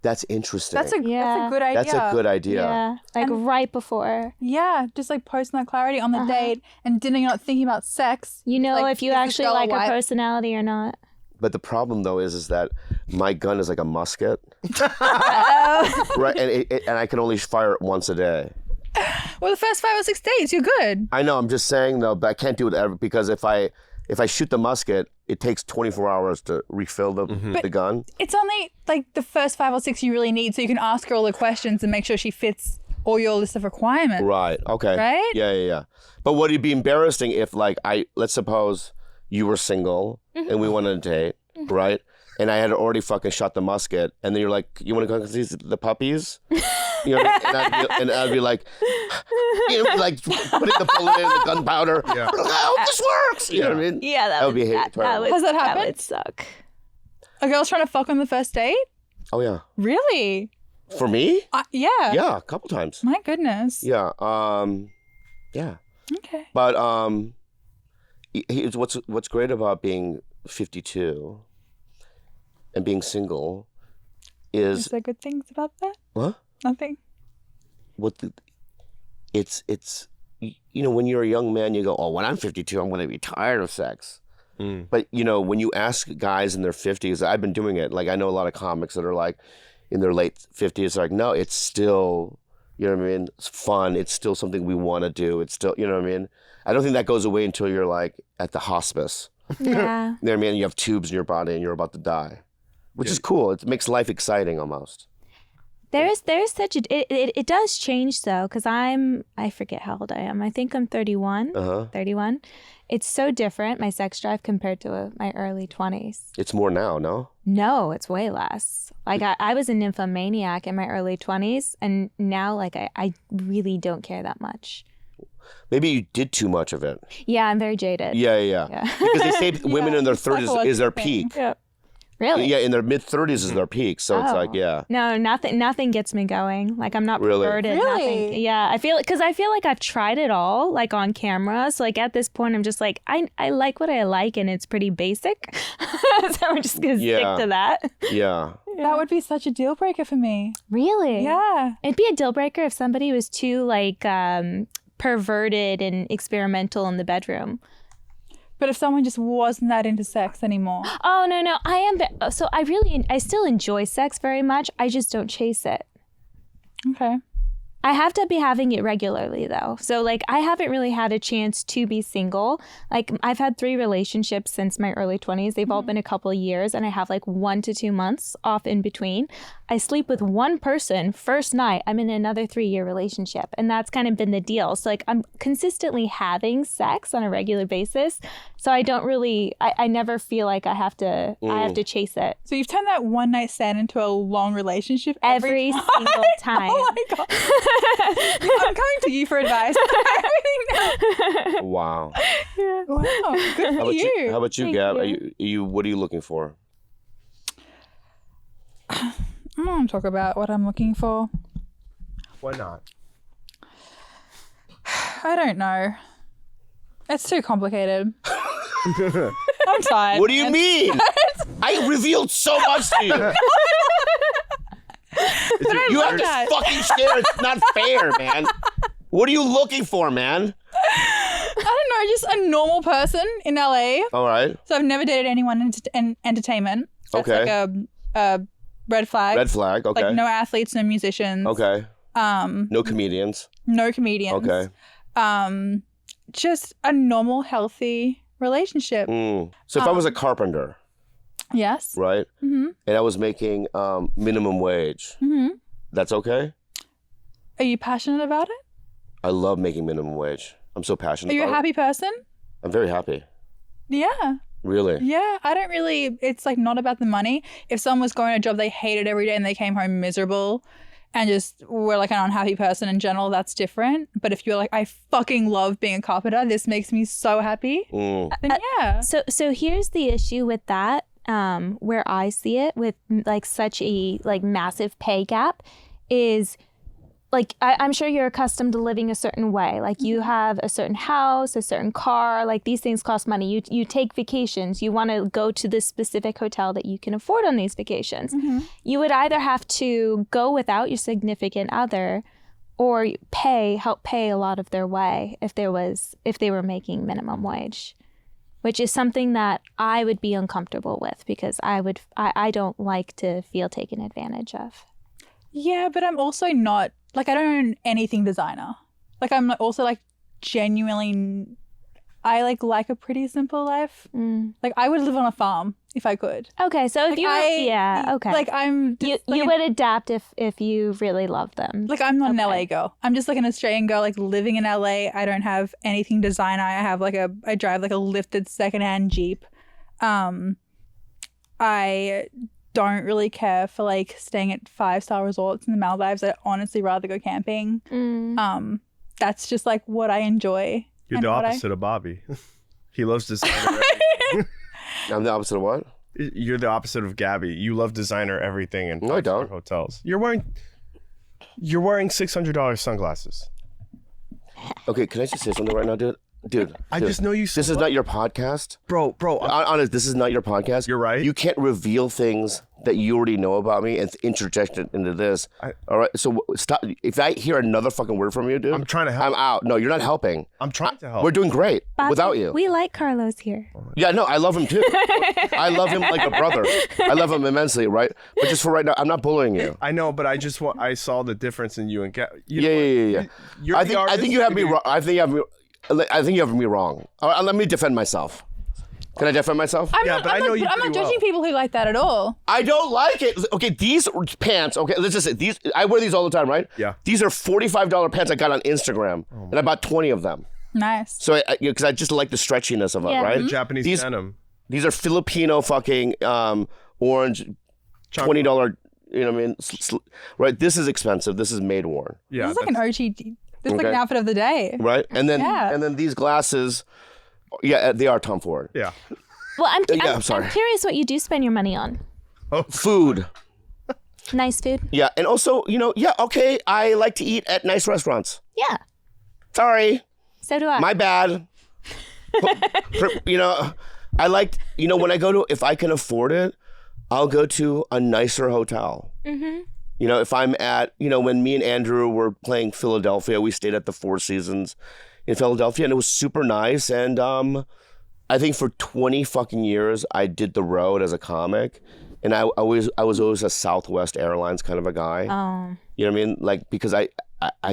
That's interesting. That's a good idea. That's a good idea. Yeah, like right before. Yeah, just like posting that clarity on the date and dinner. You're not thinking about sex. You know Like, if you is this actually girl a like her wife? personality or not. But the problem though is that my gun is like a musket, right? And I can only fire it once a day. Well, the first 5 or 6 days, you're good. I know. I'm just saying though, but I can't do it ever because if I shoot the musket, it takes 24 hours to refill the gun. It's only like the first 5 or 6 you really need, so you can ask her all the questions and make sure she fits all your list of requirements. Right. Okay. Right? Yeah. But would it be embarrassing if, like, let's suppose you were single and we went on a date, right? And I had already fucking shot the musket, and then you're like, "You want to go see the puppies?" You know, and I'd be like, you know, like putting the bullet in the gunpowder. Yeah. Oh, this works. You know what I mean? Yeah, that would be terrible. Has that happened? That would suck. A girl's trying to fuck on the first date? Oh yeah. Really? For me? Yeah. Yeah, a couple times. My goodness. Yeah. Yeah. Okay. But here's what's great about being 52 and being single Is there good things about that? what? Nothing. It's you know, when you're a young man, you go, oh, when I'm 52, I'm going to be tired of sex. But you know, when you ask guys in their 50s, I've been doing it. Like I know a lot of comics that are like in their late 50s, like, no, it's still, you know what I mean? It's fun. It's still something we want to do. It's still, you know what I mean? I don't think that goes away until you're like at the hospice. Yeah. You know what I mean? You have tubes in your body and you're about to die, which is cool. It makes life exciting almost. There's such a it does change though, because I forget how old I am. I think I'm 31. 31. It's so different, my sex drive, compared to my early 20s. It's more now, no? No, it's way less. Like I was a nymphomaniac in my early 20s, and now like I really don't care that much. Maybe you did too much of it. Yeah, I'm very jaded. Yeah. Because they say women in their 30s is their peak. Yeah. Really? Yeah, in their mid-30s is their peak. So it's like, yeah. No, nothing gets me going. Like I'm not Really? perverted. Really? Nothing. Yeah, I feel like I've tried it all, like on camera. So like at this point, I'm just like, I like what I like, and it's pretty basic. So I'm just gonna stick to that. Yeah. That would be such a deal breaker for me. Really? Yeah. It'd be a deal breaker if somebody was too like perverted and experimental in the bedroom. But if someone just wasn't that into sex anymore. Oh, no. I am. So I still enjoy sex very much. I just don't chase it. Okay. I have to be having it regularly though. So like I haven't really had a chance to be single. Like I've had 3 relationships since my early 20s. They've all been a couple of years, and I have like 1 to 2 months off in between. I sleep with one person first night. I'm in another 3-year relationship, and that's kind of been the deal. So like I'm consistently having sex on a regular basis. So I don't really, I never feel like I have to chase it. So you've turned that one night stand into a long relationship Every single time. Oh my God. I'm coming to you for advice. Wow. Yeah. Wow. Good for you. How about you, Thank Gab? you. What are you looking for? I don't want to talk about what I'm looking for. Why not? I don't know. It's too complicated. I'm tired. What do you mean? I revealed so much to you. You have to fucking share. It's not fair, man. What are you looking for, man? I don't know, just a normal person in LA. All right. So I've never dated anyone in entertainment. That's Okay. like a red flag. Red flag. Okay. Like no athletes, no musicians. Okay. No comedians. No comedians. Okay. Just a normal, healthy relationship. So if I was a carpenter, Yes. right, and I was making minimum wage, that's okay? Are you passionate about it? I love making minimum wage. I'm so passionate Are you a about happy person? it. I'm very happy. Yeah. Really? Yeah. I don't really, it's like not about the money. If someone was going to a job they hated every day and they came home miserable and just were like an unhappy person in general, that's different. But if you're like, I fucking love being a carpenter, this makes me so happy, then yeah. So here's the issue with that, where I see it with like such a like massive pay gap is like I'm sure you're accustomed to living a certain way. Like you have a certain house, a certain car, like these things cost money. You take vacations. You want to go to this specific hotel that you can afford on these vacations. You would either have to go without your significant other or help pay a lot of their way if they were making minimum wage. which is something that I would be uncomfortable with because I don't like to feel taken advantage of. Yeah, but I'm also not, like, I don't own anything designer. Like, I'm also, like, genuinely, I, like a pretty simple life. Like, I would live on a farm if I could. Okay, so if Like, you okay. Like, I'm just, you would adapt if you really love them. like, I'm not an LA girl. I'm just, like, an Australian girl, like, living in LA. I don't have anything designer. I drive, like, a lifted secondhand Jeep. I don't really care for, like, staying at 5-star resorts in the Maldives. I'd honestly rather go camping. That's just, like, what I enjoy. You're the opposite of Bobby. He loves designer. I'm the opposite of what? You're the opposite of Gabby. You love designer everything and No, I don't. hotels. You're wearing $600 sunglasses. Okay, can I just say something right now, dude? Dude, I just know you so this is not your podcast. Bro, Honest, this is not your podcast. You're right. You can't reveal things that you already know about me and interject it into this. All right, so stop. If I hear another fucking word from you, dude, I'm trying to help. I'm out. No, you're not helping. I'm trying to help. We're doing great Bobby, without you. We like Carlos here. Yeah, no, I love him too. I love him like a brother. I love him immensely, right? But just for right now, I'm not bullying you. I know, but I saw the difference in you and Gabby. Yeah. I think you have me wrong. I think you have me wrong. Let me defend myself. Can I defend myself? I'm not judging people who like that at all. I don't like it. Okay, these pants. Okay, let's just say these. I wear these all the time, right? Yeah. These are $45 pants I got on Instagram, and I bought 20 of them. Nice. So, because I just like the stretchiness of it, Yeah. right? The Japanese denim. These are Filipino fucking orange, $20. You know what I mean? Right. This is expensive. This is made worn. Yeah. This is like an OG. This is like an outfit of the day. Right. And then these glasses. Yeah, they are Tom Ford. Yeah. Well, I'm sorry. I'm curious what you do spend your money on. Food. Nice food. Yeah, and also, okay, I like to eat at nice restaurants. Yeah. Sorry. So do I. My bad. I like, when I go to, if I can afford it, I'll go to a nicer hotel. Mm-hmm. If I'm at, when me and Andrew were playing Philadelphia, we stayed at the Four Seasons in Philadelphia, and it was super nice. And I think for 20 fucking years, I did the road as a comic, and I was always a Southwest Airlines kind of a guy. Oh. You know what I mean? Like, because I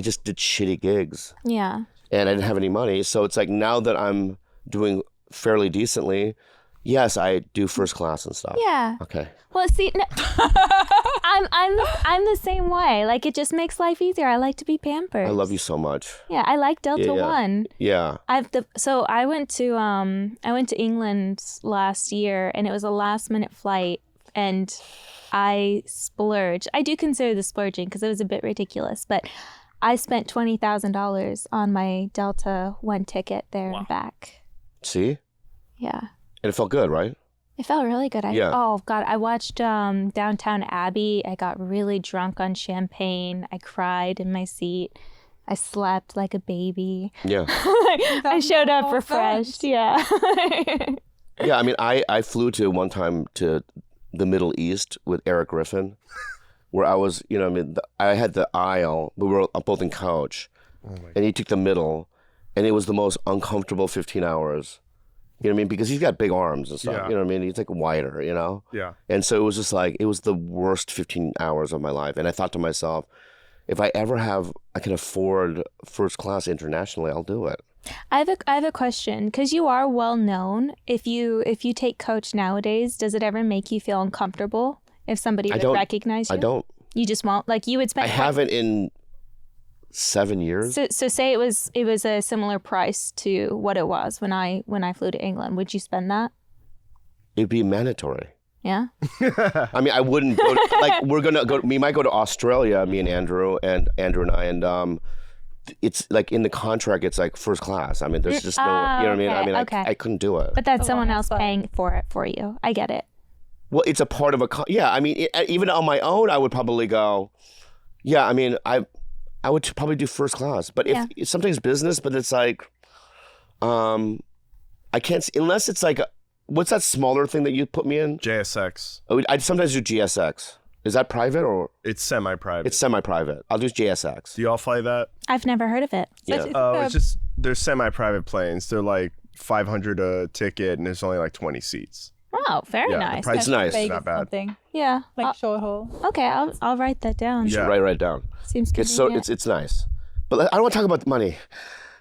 just did shitty gigs. Yeah. And I didn't have any money, so it's like now that I'm doing fairly decently, yes, I do first class and stuff. Yeah. Okay. Well, see, no, I'm the same way. Like, it just makes life easier. I like to be pampered. I love you so much. Yeah, I like Delta One. Yeah. So I went to England last year, and it was a last minute flight, and I splurged. I do consider the splurging because it was a bit ridiculous, but I spent $20,000 on my Delta One ticket there and back. See? Yeah. And it felt good, right? It felt really good. Yeah. Oh, God. I watched Downtown Abbey. I got really drunk on champagne. I cried in my seat. I slept like a baby. Yeah. I showed up refreshed. Yeah. Yeah, I mean, I flew to one time to the Middle East with Eric Griffin, where I was, I had the aisle, but we were both in couch, and he took the middle, and it was the most uncomfortable 15 hours. You know what I mean? Because he's got big arms and stuff. Yeah. You know what I mean? He's like wider, Yeah. And so it was just like, it was the worst 15 hours of my life. And I thought to myself, if I ever I can afford first class internationally, I'll do it. I have a question, because you are well known. If you take coach nowadays, does it ever make you feel uncomfortable if somebody would recognize you? I don't. You just won't? Like, you would spend... I haven't in 7 years. So say it was a similar price to what it was when I flew to England. Would you spend that? It'd be mandatory. Yeah. I mean, I wouldn't go we're gonna go. We might go to Australia, me and Andrew and I, and it's like in the contract, it's like first class. I mean, there's just no, you know what I mean? I mean, okay. I couldn't do it. But that's someone else paying for it for you. I get it. Well, it's a part of yeah. I mean, even on my own, I would probably go. Yeah, I mean, I would probably do first class. But if something's business, but it's like, I can't unless it's like, what's that smaller thing that you put me in? JSX. I sometimes do GSX. Is that private or? It's semi-private. It's semi-private. I'll do JSX. Do y'all fly that? I've never heard of it. Yeah. It's just, they're semi-private planes. They're like $500 a ticket, and it's only like 20 seats. Wow, very Yeah, the nice. price It's nice. Vegas Not bad. something, Yeah. like short haul. Okay, I'll write that down. Yeah. Write it down. Seems It's so convenient. it's nice, but I don't want to talk about the money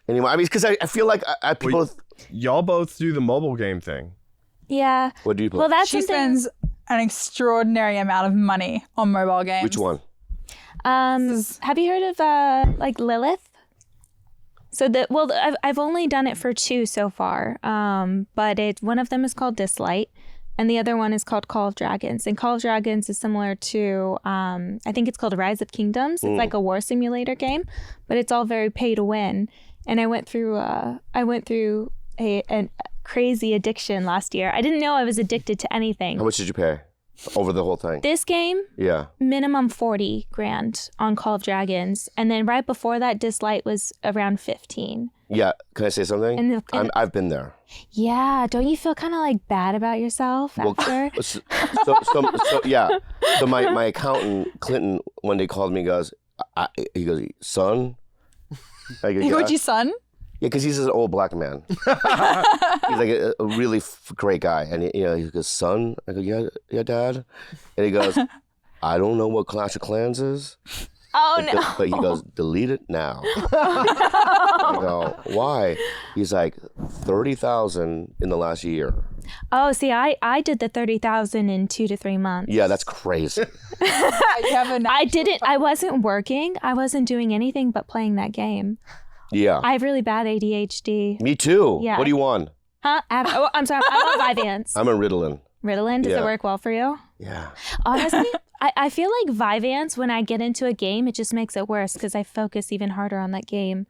anymore. I mean, because I feel like people. Well, y'all both do the mobile game thing. Yeah. What do you play? Well, that's She something. spends an extraordinary amount of money on mobile games. Which one? Have you heard of like Lilith? So I've only done it for 2 so far. But one of them is called Dislight, and the other one is called Call of Dragons. And Call of Dragons is similar to I think it's called Rise of Kingdoms. It's like a war simulator game, but it's all very pay to win. And I went through a crazy addiction last year. I didn't know I was addicted to anything. How much did you pay over the whole thing? This game, Yeah. minimum 40 grand on Call of Dragons, and then right before that, Dislight was around 15. Yeah. Can I say something? And I've been there. yeah, don't you feel kind of like bad about yourself after? Yeah. So my accountant Clinton one day called me. He goes, son. I go, He called you son? Yeah, because he's an old black man. He's like a really great guy, and he goes, son. I go, yeah, dad. And he goes, I don't know what Clash of Clans is. Oh no! But he goes, delete it now. I go, why? He's like, 30,000 in the last year. Oh, see, I did the 30,000 in 2 to 3 months. Yeah, that's crazy. You have a I didn't. I wasn't working. I wasn't doing anything but playing that game. Yeah. I have really bad ADHD. Me too. Yeah. What do you want? Huh? I'm sorry. I'm on Vyvanse. I'm a Ritalin. Ritalin, does Yeah. it work well for you? Yeah. Honestly, I feel like Vyvanse, when I get into a game, it just makes it worse because I focus even harder on that game.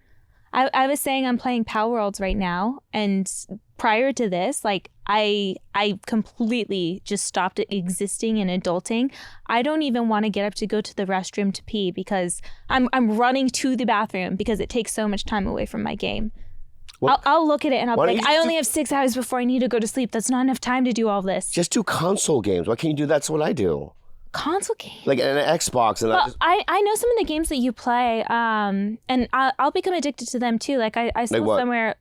I was saying I'm playing Power Worlds right now, and prior to this, like I completely just stopped existing and adulting. I don't even want to get up to go to the restroom to pee because I'm running to the bathroom because it takes so much time away from my game. Well, I'll look at it and I'll why be don't like, you I only have 6 hours before I need to go to sleep. That's not enough time to do all this. just do console games. Why can't you do that's what I do? Console game. Like an Xbox and Well, I know some of the games that you play, and I'll become addicted to them too. Like I saw what? somewhere.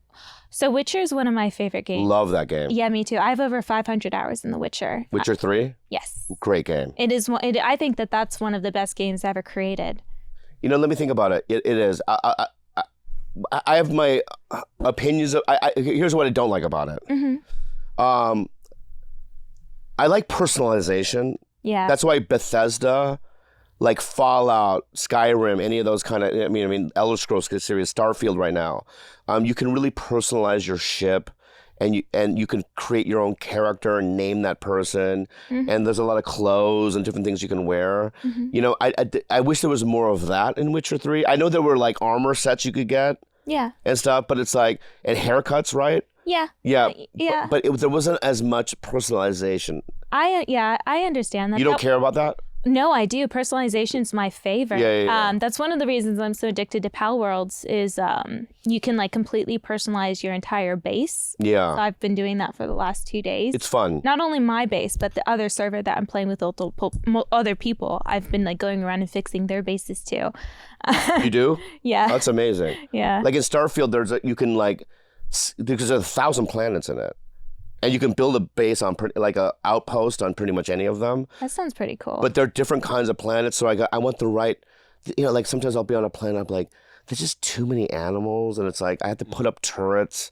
So Witcher is one of my favorite games. love that game. Yeah, me too. I have over 500 hours in The Witcher. Witcher 3, Yes. great game. It is one. I think that's one of the best games ever created. Let me think about it. It is. I have my opinions. Here's what I don't like about it. Mm-hmm. I like personalization. Yeah. That's why Bethesda, like Fallout, Skyrim, any of those kind of, I mean, Elder Scrolls series, Starfield right now, you can really personalize your ship, and you can create your own character and name that person, and there's a lot of clothes and different things you can wear. I wish there was more of that in Witcher 3. I know there were like armor sets you could get Yeah. and stuff, but it's like, and haircuts, right? Yeah. Yeah. Yeah. But there wasn't as much personalization. I understand that. You don't care about that? No, I do. Personalization's my favorite. Yeah. That's one of the reasons I'm so addicted to Pal Worlds is you can like completely personalize your entire base. Yeah. So I've been doing that for the last 2 days. It's fun. Not only my base, but the other server that I'm playing with other people. I've been like going around and fixing their bases too. You do? Yeah. That's amazing. Yeah. Like in Starfield, you can like, because there's 1,000 planets in it. And you can build a base on like a outpost on pretty much any of them. That sounds pretty cool. But they're different kinds of planets. So I want the right, like sometimes I'll be on a planet, I'm like, there's just too many animals. And it's like, I have to put up turrets.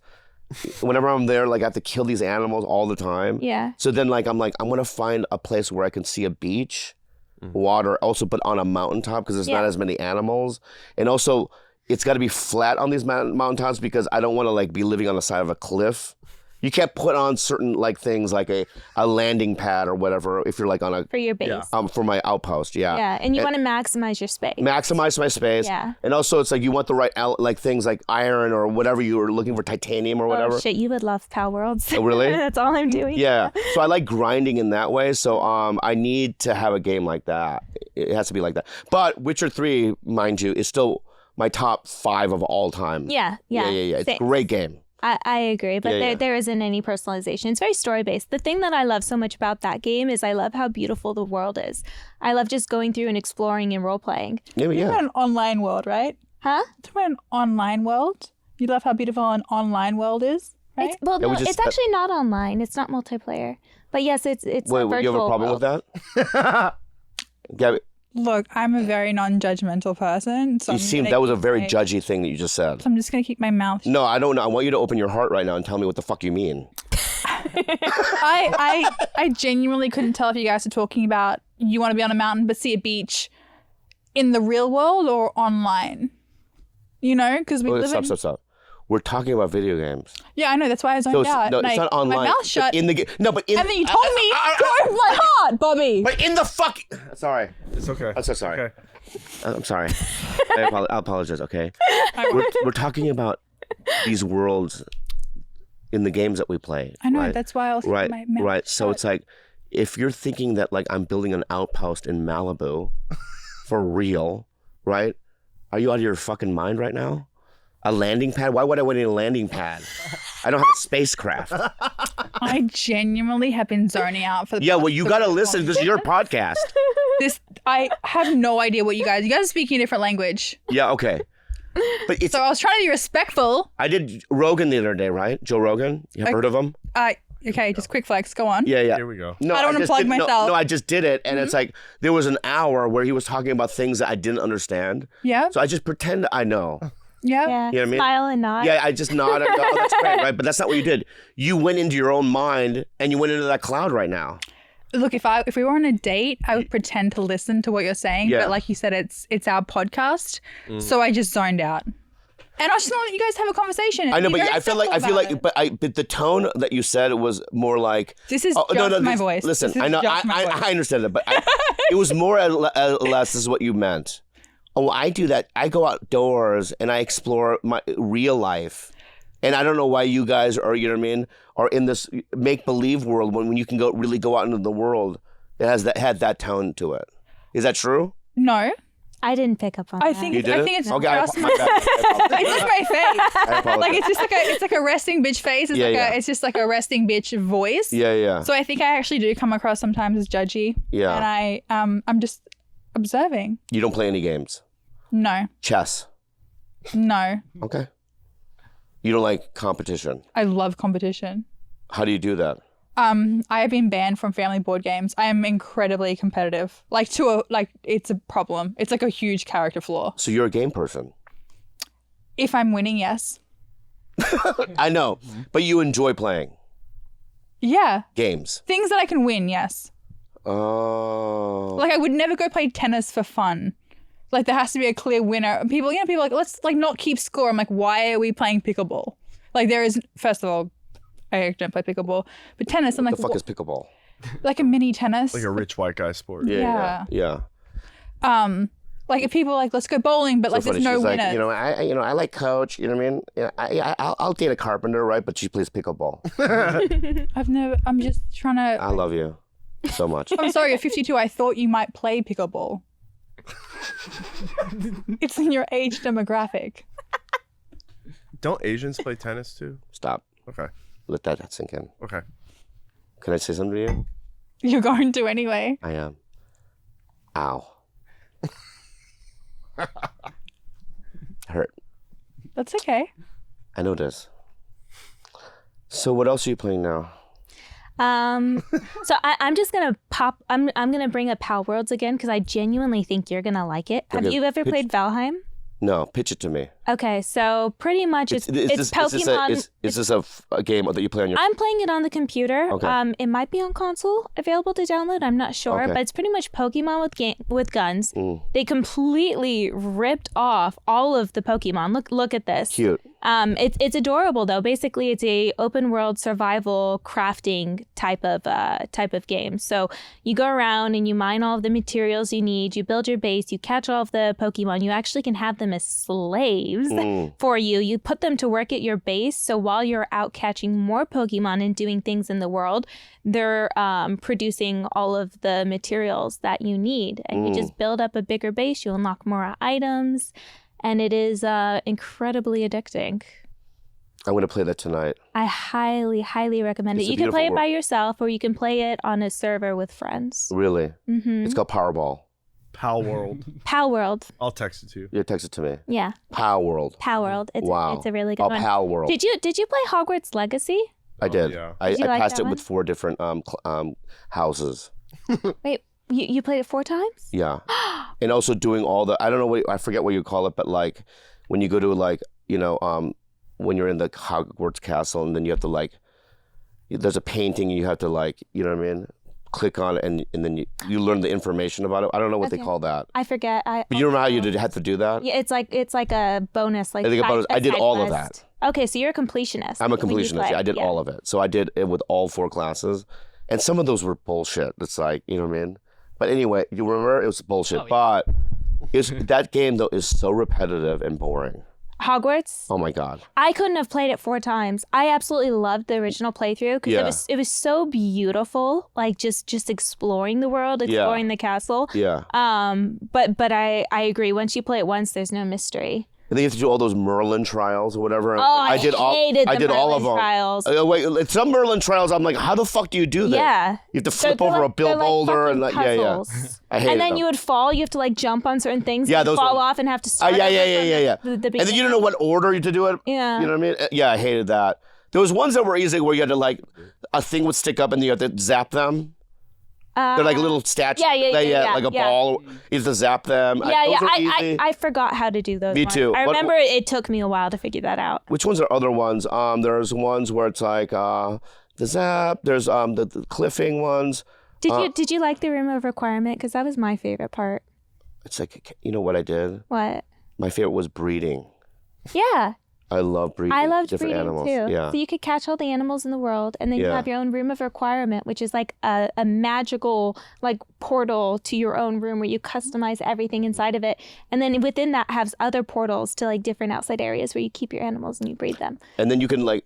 Whenever I'm there, like I have to kill these animals all the time. Yeah. So then I'm like, I'm going to find a place where I can see a beach, water, also but on a mountaintop because there's not as many animals. And also it's got to be flat on these mountaintops because I don't want to like be living on the side of a cliff. You can't put on certain like things like a landing pad or whatever if you're like on a For your base. for my outpost, Yeah. And you want to maximize your space. maximize my space. Yeah. And also it's like you want the right like things like iron or whatever you were looking for, titanium or whatever. Oh shit, you would love Pal Worlds. Oh, really? That's all I'm doing. Yeah. So I like grinding in that way. So I need to have a game like that. It has to be like that. But Witcher 3, mind you, is still my top 5 of all time. Yeah. It's a Same. great game. I agree, but there isn't any personalization. It's very story-based. The thing that I love so much about that game is I love how beautiful the world is. I love just going through and exploring and role-playing. Yeah. You're an online world, right? Huh? Talking about an online world. You love how beautiful an online world is? right? It's, well, Yeah, we no, just- it's actually not online. It's not multiplayer. But yes, it's Wait, a virtual you have a problem world. with that? Gabby, Look, I'm a very non-judgmental person. So that was a very judgy thing that you just said. So I'm just going to keep my mouth shut. No, I don't know. I want you to open your heart right now and tell me what the fuck you mean. I genuinely couldn't tell if you guys are talking about you want to be on a mountain but see a beach in the real world or online. You know, because we live in... Stop. We're talking about video games. Yeah, I know. That's why I zoned out. No, Like, it's not online. My mouth shut. In the game. No, but in... And then you told me to open my heart, Bobby. But in the fuck... Sorry. It's okay. I'm so sorry. Okay. I'm sorry. I apologize, okay? We're talking about these worlds in the games that we play. I know. right? That's why I was keeping my mouth Right. So shut. it's like, if you're thinking that like I'm building an outpost in Malibu for real, right? Are you out of your fucking mind right now? A landing pad? Why would I want a landing pad? I don't have a spacecraft. I genuinely have been zoning out for the Yeah, past well, you got to 3 listen. This is your podcast. I have no idea what you guys are speaking a different language. Yeah, okay. But it's... So I was trying to be respectful. I did Rogan the other day, right? Joe Rogan. You have heard of him? Okay, just quick flex. Go on. Yeah. Here we go. No, I don't wanna just plug did- no, myself. No, I just did it, and it's like there was an hour where he was talking about things that I didn't understand. Yeah. So I just pretend I know. Yeah. Yeah, You know what I mean? smile and nod. Yeah, I just nodded. Oh, that's great, right? But that's not what you did. You went into your own mind, and you went into that cloud right now. Look, if we were on a date, I would pretend to listen to what you're saying. Yeah. But like you said, it's our podcast, so I just zoned out. And I was just gonna let you guys have a conversation. I know, Be but very I feel like simple about it. but the tone that you said was more like This is just my voice. Listen, This is I know, just my voice. I understand that, but it was more or less this is what you meant. Oh, I do that. I go outdoors and I explore my real life, and I don't know why you guys are, you know what I mean, are in this make believe world when you can really go out into the world. It had that tone to it. Is that true? No, I didn't pick up on I that. think You did I think it's okay. just My bad. it's just my face. I apologize. Like it's like a resting bitch face. It's it's just like a resting bitch voice. Yeah. So I think I actually do come across sometimes as judgy. Yeah. And I'm just observing. You don't play any games. No. Chess. No. Okay. You don't like competition. I love competition. How do you do that? I have been banned from family board games. I am incredibly competitive. It's a problem. It's like a huge character flaw. So you're a game person. If I'm winning, yes. I know, but you enjoy playing Yeah. games. Things that I can win, yes. Oh. Like I would never go play tennis for fun. Like there has to be a clear winner. And people are like, let's like not keep score. I'm like, why are we playing pickleball? Like there is, first of all, I don't play pickleball, but tennis, I'm like, the fuck is pickleball? like a mini tennis. Like a rich white guy sport. Yeah. Yeah. Like if people are like, let's go bowling, but So like funny. there's no She's winner. like, I like coach. You know what I mean? You know, I'll date a carpenter, right? But she plays pickleball. I'm just trying to. I love you so much. I'm sorry, you're 52. I thought you might play pickleball. It's in your age demographic. Don't Asians play tennis too? Stop. Okay. Let that sink in. Okay. Can I say something to you? You're going to anyway. I am. Ow. Hurt. That's okay. I know this. So what else are you playing now? So I'm just gonna pop. I'm gonna bring up Pal Worlds again because I genuinely think you're gonna like it. Have Okay, you ever played Valheim? No, pitch it to me. Okay, so pretty much it's Pokemon. Is this a game that you play on your... I'm playing it on the computer. Okay. It might be on console available to download. I'm not sure, Okay. but it's pretty much Pokemon with guns. Mm. They completely ripped off all of the Pokemon. Look at this. Cute. It's adorable though. Basically, it's a open world survival crafting type of game. So you go around and you mine all of the materials you need. You build your base. You catch all of the Pokemon. You actually can have them as slaves for you. You put them to work at your base. So while you're out catching more Pokemon and doing things in the world, they're producing all of the materials that you need. And you just build up a bigger base. You unlock more items. And it is incredibly addicting. I'm going to play that tonight. I highly, highly recommend It's it. a You can play it beautiful by yourself or you can play it on a server with friends. Really? Mm-hmm. It's called Powerball. Pal World. Pal World. I'll text it to you. You text it to me. Yeah. Pal World. Pal World. It's Wow. it's a really good Oh, one. Pal World. Did you play Hogwarts Legacy? I did. yeah. I Did you like passed that it one? with 4 different houses. Wait, you played it 4 times? Yeah. And also doing all the, I don't know what, I forget what you call it, but like when you go to like, when you're in the Hogwarts castle and then you have to like, there's a painting you have to like, you know what I mean? Click on it and then you learn the information about it. I don't know what they call that. I forget. But you remember how you had to do that? Yeah, it's like a bonus. Like I think a bonus. I did all of quest. that. Okay, so you're a completionist. I'm a when you completionist. play. Yeah, I did all of it. So I did it with all 4 classes. And some of those were bullshit. It's like, you know what I mean? But anyway, you remember it was bullshit. Oh, yeah. But that game though is so repetitive and boring. Hogwarts. Oh my God. I couldn't have played it 4 times. I absolutely loved the original playthrough because it was so beautiful, like just exploring the world, exploring the castle. Yeah. But I agree. Once you play it once, there's no mystery. And then you have to do all those Merlin trials or whatever. Oh, I did hated I the did all Merlin of them. trials. Wait, some Merlin trials, I'm like, how the fuck do you do that? Yeah. You have to flip They're over like- a bill they're like boulder and fucking like, yeah. puzzles. I hate And then them. you would fall. You have to like jump on certain things. Yeah, and those fall ones. off and have to start. Yeah. over And from the then you beginning. don't know what order to do it. Yeah. You know what I mean? Yeah, I hated that. There was ones that were easy where you had to like, a thing would stick up and you had to zap them. They're like little statues. Yeah, like a yeah. ball. You have to zap them. Yeah, Those yeah. are easy. I forgot how to do those. Me ones. too. I What- remember it took me a while to figure that out. Which ones are other ones? There's ones where it's like the zap. There's the cliffing ones. Did you like the room of requirement? Because that was my favorite part. It's like, you know what I did? What? My favorite was breeding. Yeah, I love breeding I loved different breeding animals. too. Yeah. So you could catch all the animals in the world, and then you Yeah. have your own room of requirement, which is like a magical like portal to your own room where you customize everything inside of it, and then within that has other portals to like different outside areas where you keep your animals and you breed them. And then you can like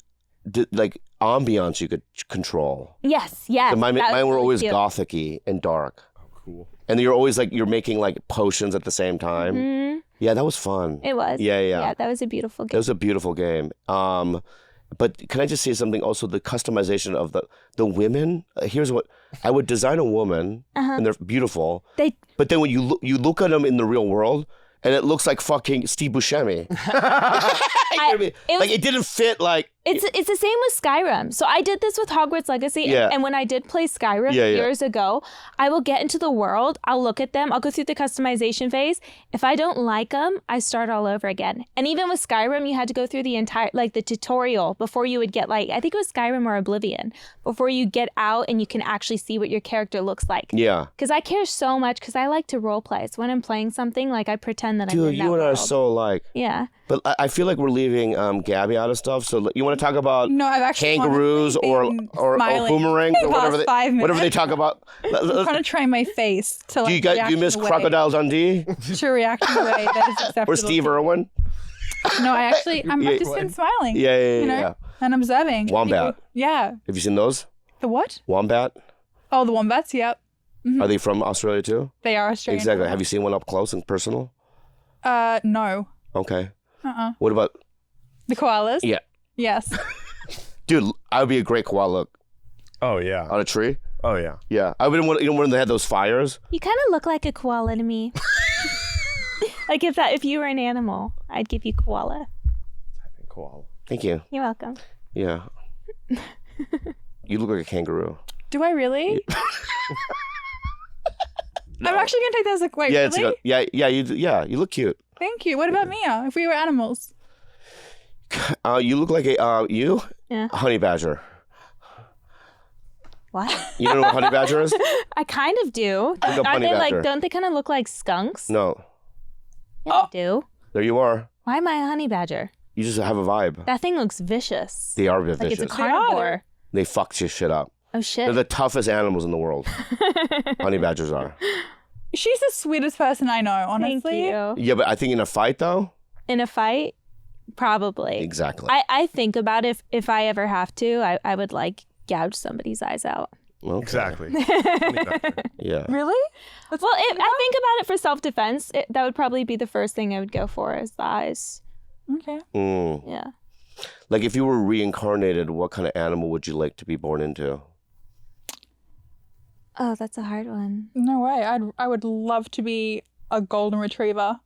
ambiance you could control. Yes. So mine that was were really always cute. gothic-y and dark. Cool. And you're always like, you're making like potions at the same time. Mhm. Yeah, that was fun. It was. Yeah. Yeah, that was a beautiful That game. was a beautiful game. But can I just say something? Also, the customization of the women. Here's what I would design a woman, and they're beautiful. But then when you look at them in the real world, and it looks like fucking Steve Buscemi. You know what I mean? It didn't fit. Like It's the same with Skyrim. So I did this with Hogwarts Legacy, Yeah. and when I did play Skyrim Yeah. years ago, I will get into the world, I'll look at them, I'll go through the customization phase. If I don't like them, I start all over again. And even with Skyrim, you had to go through the entire, like the tutorial before you would get I think it was Skyrim or Oblivion, before you get out and you can actually see what your character looks like. yeah. Because I care so much, because I like to role play. So when I'm playing something, like I pretend that I'm Dude, in that you and I are world. so alike. Yeah. But I feel like we're leaving Gabby out of stuff. So you want to talk about No, I've actually kangaroos honestly or been smiling boomerangs the or past 5 minutes. whatever they talk about? I'm trying to train my face to like Do you react miss in a way- Crocodile Dundee to react in a way that is acceptable. or Steve to me. Irwin? No, I've just been smiling. Yeah. You know, and observing. Wombat. Yeah. Have you seen those? The what? Wombat? Oh, the wombats. Yep. Are they from Australia too? They are Australian. Exactly. Have you seen one up close and personal? No. Okay. What about? The koalas. Yeah. Yes. Dude, I would be a great koala Oh yeah. on a tree. Oh yeah. Yeah, I wouldn't want. You know when they had those fires. You kind of look like a koala to me. Like if you were an animal, I'd give you koala. Koala. Thank you. You're welcome. Yeah. You look like a kangaroo. Do I really? I'm actually gonna take that as a wait. Yeah, really? it's good. Yeah. You look cute. Thank you. What about Mia? If we were animals, You look like a Yeah. honey badger. What? You don't know what honey badger is? I kind of do. Look up Aren't honey they badger. don't they kind of look like skunks? No. Yeah, they do. There you are. Why am I a honey badger? You just have a vibe. That thing looks vicious. They are Like vicious. it's a carnivore. They fuck your shit up. Oh shit. They're the toughest animals in the world. Honey badgers are. she's the sweetest person I know. Honestly. Thank you. Yeah, but I think in a fight though. In a fight, probably. Exactly. I think about if I ever have to, I would like gouge somebody's eyes out. Okay. Exactly. Yeah. Really? Well, I think about it for self-defense. That would probably be the first thing I would go for, is the eyes. Okay. Mm. Yeah. Like if you were reincarnated, what kind of animal would you like to be born into? Oh, that's a hard one. No way. I would love to be a golden retriever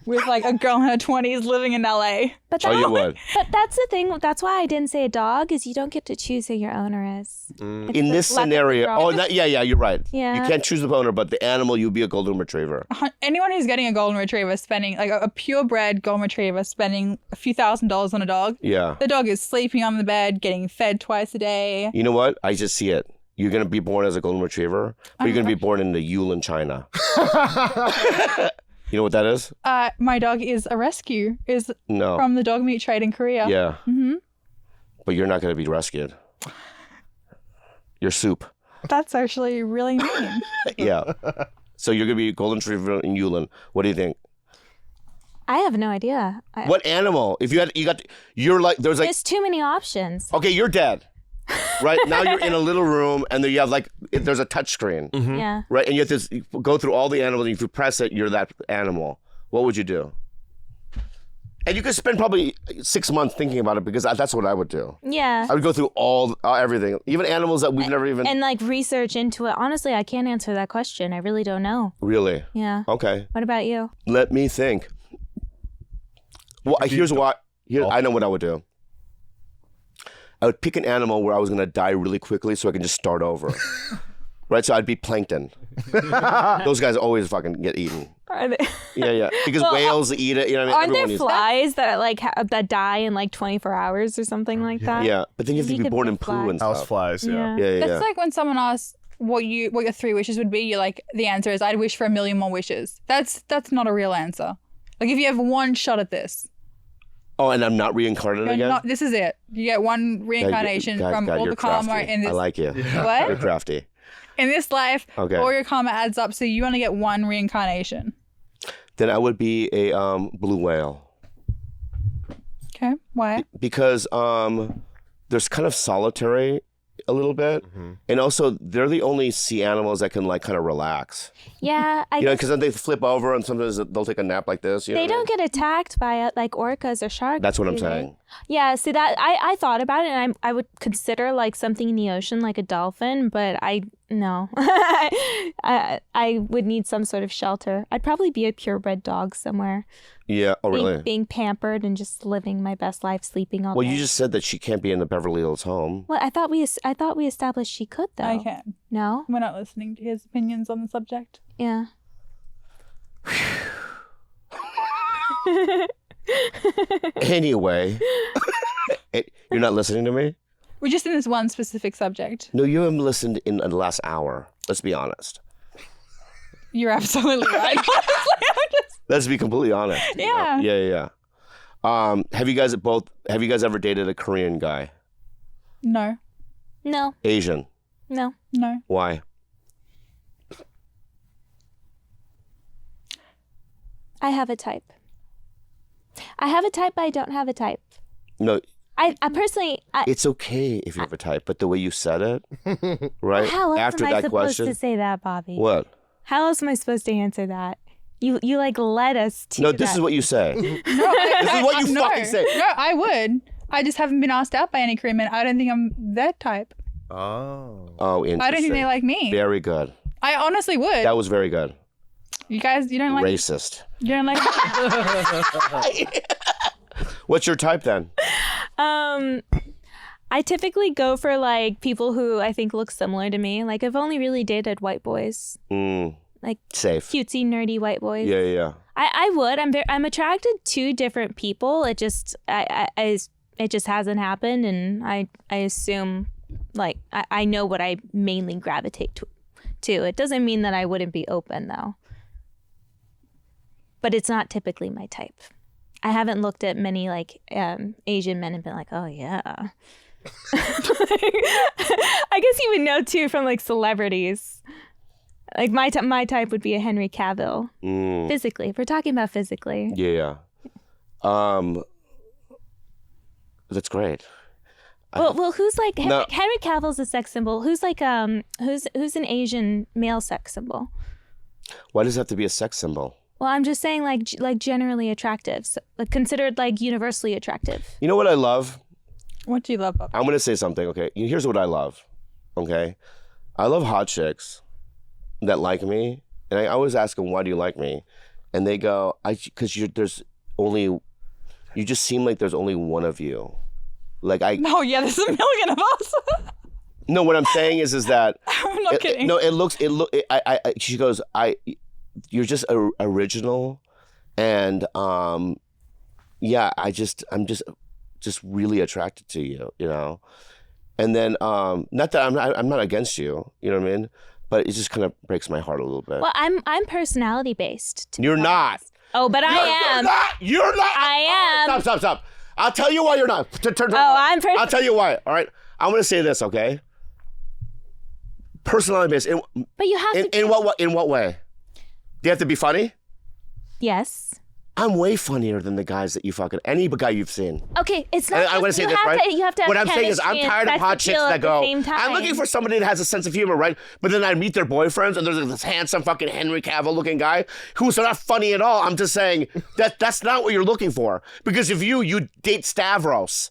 with like a girl in her 20s living in LA. But Oh, you would. But that's the thing. That's why I didn't say a dog, is you don't get to choose who your owner is. In this scenario, yeah, you're right. Yeah. You can't choose the owner, but the animal, you'd be a golden retriever. Anyone who's getting a golden retriever spending like a purebred golden retriever spending a few $1,000s on a dog. Yeah. The dog is sleeping on the bed, getting fed twice a day. You know what? I just see it. You're going to be born as a golden retriever, but you're going to be born in the Yulin, China. You know what that is? My dog is a rescue. Is No. from the dog meat trade in Korea. Yeah. Mm-hmm. But you're not going to be rescued. You're soup. That's actually really mean. Yeah. So you're going to be a golden retriever in Yulin. What do you think? I have no idea. What animal? If you're like, there's like, There's too many options. okay, you're dead. Right? Now you're in a little room and then you have like, there's a touch screen. Yeah. Right? And you have to go through all the animals. And if you press it, you're that animal. What would you do? And you could spend probably 6 months thinking about it because that's what I would do. Yeah. I would go through everything, even animals that we've never even. And like research into it. Honestly, I can't answer that question. I really don't know. Really? Yeah. Okay. What about you? Let me think. Well, here's what. I know what I would do. I would pick an animal where I was going to die really quickly so I can just start over. Right? So I'd be plankton. Those guys always fucking get eaten. Are they? Yeah. Because whales eat it. You know what I mean? Aren't there Everyone eats flies that like that die in like 24 hours or something like that? Yeah, but then you have to You be could born pick in poo flies. and stuff. House flies, yeah. Yeah. That's like when someone asks what your 3 wishes would be. You're like, the answer is I'd wish for 1 million more wishes. That's not a real answer. Like if you have one shot at this, Oh, and I'm not reincarnated again? this is it. You get one reincarnation from all you're the karma crafty. in this. I like you. What? You're crafty. In this life, Okay. all your karma adds up, so you only get one reincarnation. Then I would be a blue whale. Okay, why? Because there's kind of solitary a little bit. And also, they're the only sea animals that can like kind of relax. Yeah, I You know, guess because then they flip over and sometimes they'll take a nap like this. You know they what I mean? don't get attacked by like orcas or sharks. That's what I'm do they? saying. Yeah, see that I thought about it, and I would consider like something in the ocean, like a dolphin, but no, I would need some sort of shelter. I'd probably be a purebred dog somewhere, Yeah. Oh, really? being pampered and just living my best life, sleeping all Well, day. you just said that she can't be in the Beverly Hills home. Well, I thought we established she could though. I can. No. We're not listening to his opinions on the subject. Yeah. Anyway, you're not listening to me? We're just in this one specific subject. No, you haven't listened in the last hour. Let's be honest. You're absolutely right. Honestly, I'm just... Let's be completely honest. you know? Yeah. Yeah. Have you guys ever dated a Korean guy? No. No. Asian? No. No. Why? I have a type. I have a type, but I don't have a type. No, I personally. it's okay if you have a type, but the way you said it, right? How else After am I that supposed question, to say that, Bobby? what? How else am I supposed to answer that? You like led us to No, that. this is what you say. No, This is what you fucking say. No, I would. I just haven't been asked out by any Korean men. I don't think I'm that type. Oh. Oh, interesting. I don't think they like me. Very good. I honestly would. That was very good. You guys, you don't like Racist. You don't like What's your type then? I typically go for like people who I think look similar to me. Like I've only really dated white boys, like Safe. cutesy, nerdy white boys. Yeah. I would. I'm attracted to different people. It just it just hasn't happened, and I assume like I know what I mainly gravitate to. It doesn't mean that I wouldn't be open though. But it's not typically my type. I haven't looked at many like Asian men and been like, oh yeah. I guess you would know too from like celebrities. Like my type would be a Henry Cavill. Physically, if we're talking about physically. Yeah. That's great. Well, who's like No. Henry Cavill's a sex symbol? Who's like who's an Asian male sex symbol? Why does it have to be a sex symbol? Well, I'm just saying like generally attractive, so, like considered like universally attractive. You know what I love? What do you love, Bob? I'm going to say something, okay? Here's what I love, okay? I love hot chicks that like me, and I always ask them, why do you like me? And they go, because you just seem like there's only one of you. Like No, yeah, there's a million of us. No, what I'm saying is that I'm not kidding. she goes, you're just original, and yeah, I'm just really attracted to you, you know. And then not that I'm not against you, you know what I mean, but it just kind of breaks my heart a little bit. Well, I'm personality based. You're not. Oh, but I am. You're not. I am. Stop. I'll tell you why you're not. I'll tell you why. All right. I'm gonna say this, okay? Personality based. But you have to. In what way? Do you have to be funny? Yes. I'm way funnier than the guys that any guy you've seen. Okay, it's not. I'm going to say this, right? You have to have what I'm saying is I'm tired of hot chicks that go, I'm looking for somebody that has a sense of humor, right? But then I meet their boyfriends and there's this handsome fucking Henry Cavill looking guy who's not funny at all. I'm just saying that's not what you're looking for. Because if you date Stavros.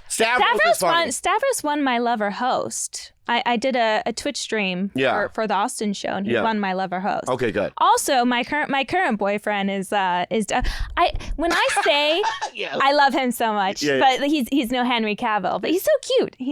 Stavros won my lover host. I did a Twitch stream for the Austin show, and he won my lover host. Okay, good. Also, my current boyfriend is when I say I love him so much, but he's no Henry Cavill, but he's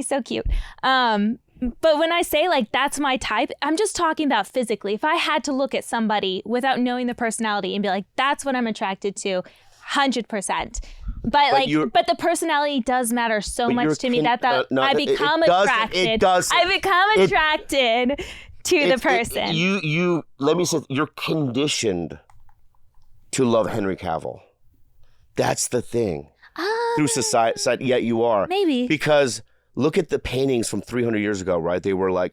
so cute. But when I say like that's my type, I'm just talking about physically. If I had to look at somebody without knowing the personality and be like, that's what I'm attracted to, 100%. But the personality does matter so much to me that I become attracted. I become attracted to the person. Let me say, you're conditioned to love Henry Cavill. That's the thing. Through society, yeah, you are. Maybe. Because look at the paintings from 300 years ago, right? They were like,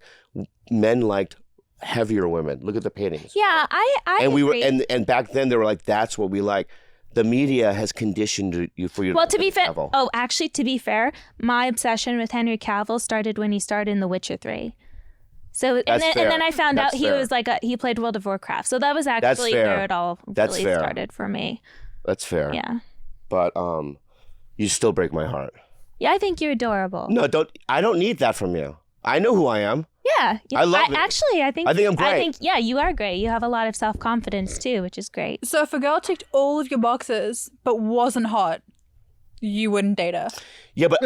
men liked heavier women. Look at the paintings. Yeah, I agree. And back then they were like, that's what we like. The media has conditioned you for your. Well, to be fair, to be fair, my obsession with Henry Cavill started when he starred in The Witcher 3. So and then I found out he was like he played World of Warcraft. So that was actually where it all really started for me. That's fair. Yeah. But you still break my heart. Yeah, I think you're adorable. No, I don't need that from you. I know who I am. Yeah. I love it. Actually, I think I'm great. You are great. You have a lot of self-confidence too, which is great. So if a girl ticked all of your boxes but wasn't hot, you wouldn't date her. Yeah, but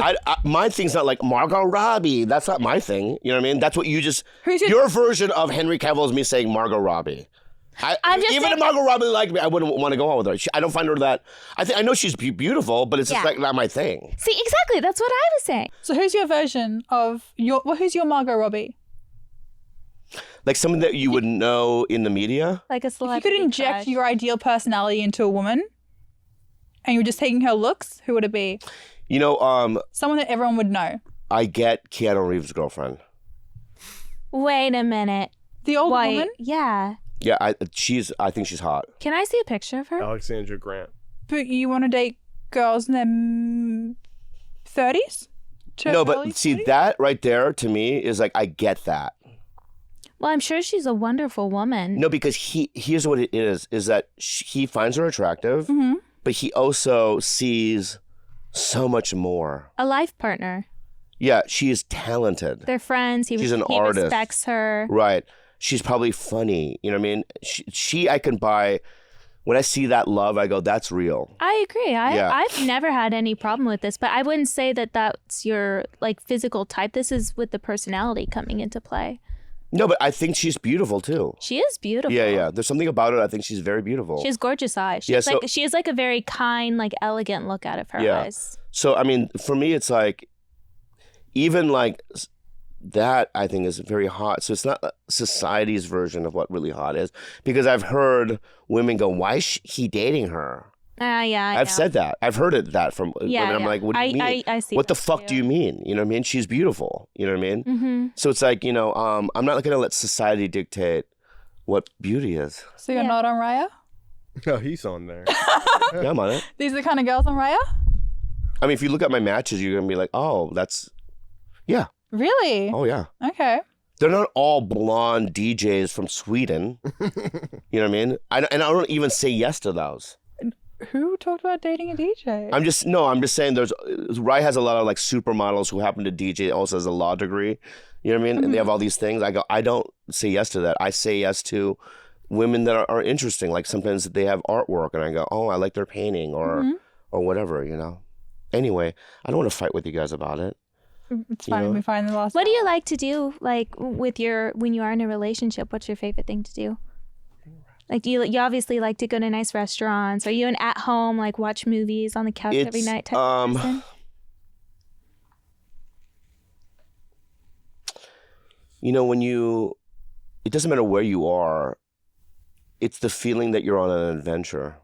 my thing's not like Margot Robbie. That's not my thing. You know what I mean? That's what you just... Your version of Henry Cavill is me saying Margot Robbie. Even if Margot Robbie liked me, I wouldn't want to go out with her. I don't find her that... I know she's beautiful, but it's just like not my thing. See, exactly. That's what I was saying. So who's your version of who's your Margot Robbie? Like someone that you would know in the media? Like a celebrity. If you could inject your ideal personality into a woman and you were just taking her looks, who would it be? You know, someone that everyone would know. I get Keanu Reeves' girlfriend. Wait a minute. The old woman? Yeah. Yeah, I think she's hot. Can I see a picture of her? Alexandra Grant. But you want to date girls in their 30s? No, but see, that right there to me is like, I get that. Well, I'm sure she's a wonderful woman. No, because here's what it is that he finds her attractive, but he also sees so much more. A life partner. Yeah, she is talented. They're friends. She's an artist. He respects her. Right. She's probably funny. You know what I mean? She I can buy. When I see that love, I go, that's real. I agree. I've never had any problem with this, but I wouldn't say that that's your like physical type. This is with the personality coming into play. No, but I think she's beautiful too. She is beautiful. Yeah. There's something about her. I think she's very beautiful. She has gorgeous eyes. She has like a very kind, like elegant look out of her eyes. So I mean, for me, it's like even like that. I think is very hot. So it's not society's version of what really hot is, because I've heard women go, "Why is he dating her?" I've said that. I've heard that from women. I'm like, what do you mean? I see. What the fuck do you mean? You know what I mean? She's beautiful. You know what I mean? Mm-hmm. So it's like, you know, I'm not going to let society dictate what beauty is. So you're not on Raya? No, he's on there. Yeah, I'm on it. These are the kind of girls on Raya? I mean, if you look at my matches, you're going to be like, oh, yeah. Really? Oh, yeah. Okay. They're not all blonde DJs from Sweden. You know what I mean? And I don't even say yes to those. Who talked about dating a DJ? I'm just saying Rye has a lot of like supermodels who happen to DJ, also has a law degree. You know what I mean? And they have all these things. I don't say yes to that. I say yes to women that are interesting. Like sometimes they have artwork and I go, oh, I like their painting or whatever, you know. Anyway, I don't want to fight with you guys about it. It's fine. We find the last. What do you like to do, like when you are in a relationship? What's your favorite thing to do? Like you obviously like to go to nice restaurants. Are you an at home, like watch movies on the couch every night type of person? You know, it doesn't matter where you are. It's the feeling that you're on an adventure.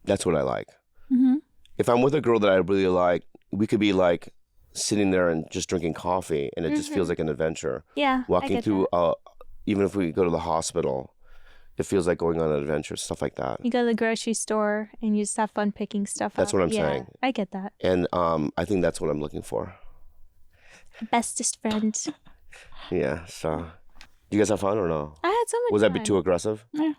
That's what I like. Mm-hmm. If I'm with a girl that I really like, we could be like sitting there and just drinking coffee, and it just feels like an adventure. Yeah, walking through. Even if we go to the hospital, it feels like going on an adventure, stuff like that. You go to the grocery store and you just have fun picking stuff up. That's what I'm saying. I get that. And I think that's what I'm looking for. Bestest friend. Yeah. So, you guys have fun or no? I had so much Was fun. that a bit too aggressive? Yeah.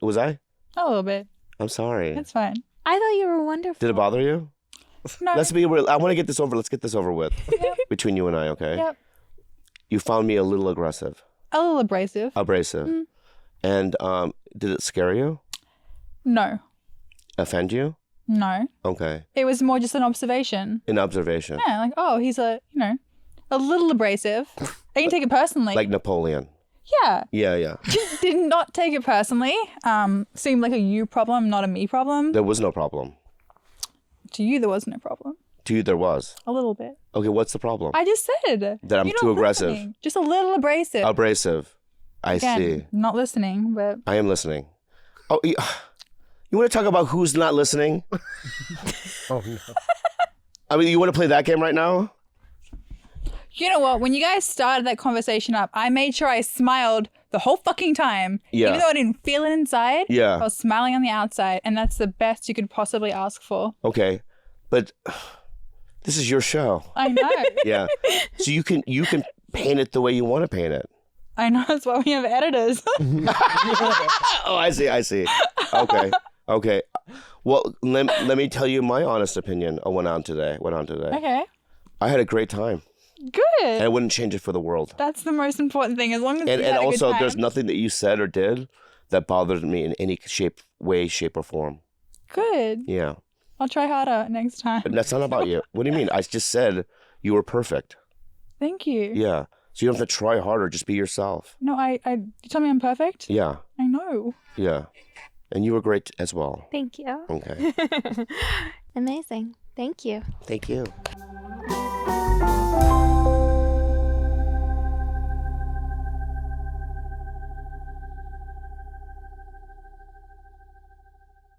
Was I? A little bit. I'm sorry. It's fine. I thought you were wonderful. Did it bother you? No. Let's be real. I want to get this over. Let's get this over with. Between you and I, okay? Yep. You found me a little aggressive. A little abrasive. Abrasive. And did it scare you? No. Offend you? No. Okay. It was more just an observation. An observation. Yeah, like, oh, he's a little abrasive. I didn't take it personally. Like Napoleon. Yeah. Yeah. Did not take it personally. Seemed like a you problem, not a me problem. There was no problem. To you, there was no problem. To you, there was. A little bit. Okay, what's the problem? I just said. That I'm You're too not aggressive. listening. Just a little abrasive. Abrasive. I Again, see. not listening, but... I am listening. Oh, you want to talk about who's not listening? Oh, no. I mean, you want to play that game right now? You know what? When you guys started that conversation up, I made sure I smiled the whole fucking time. Yeah. Even though I didn't feel it inside, Yeah. I was smiling on the outside, and that's the best you could possibly ask for. Okay, but this is your show. I know. Yeah. So you can paint it the way you want to paint it. I know. That's why we have editors. Oh, I see. Okay. Well, let me tell you my honest opinion. I went on today. Okay. I had a great time. Good. And I wouldn't change it for the world. That's the most important thing. As long as And you had a also, good time. there's nothing that you said or did that bothered me in any shape or form. Good. Yeah. I'll try harder next time. But that's not about you. What do you mean? I just said you were perfect. Thank you. Yeah. So you don't have to try harder. Just be yourself. No, you tell me I'm perfect? Yeah. I know. Yeah. And you were great as well. Thank you. Okay. Amazing. Thank you. Thank you.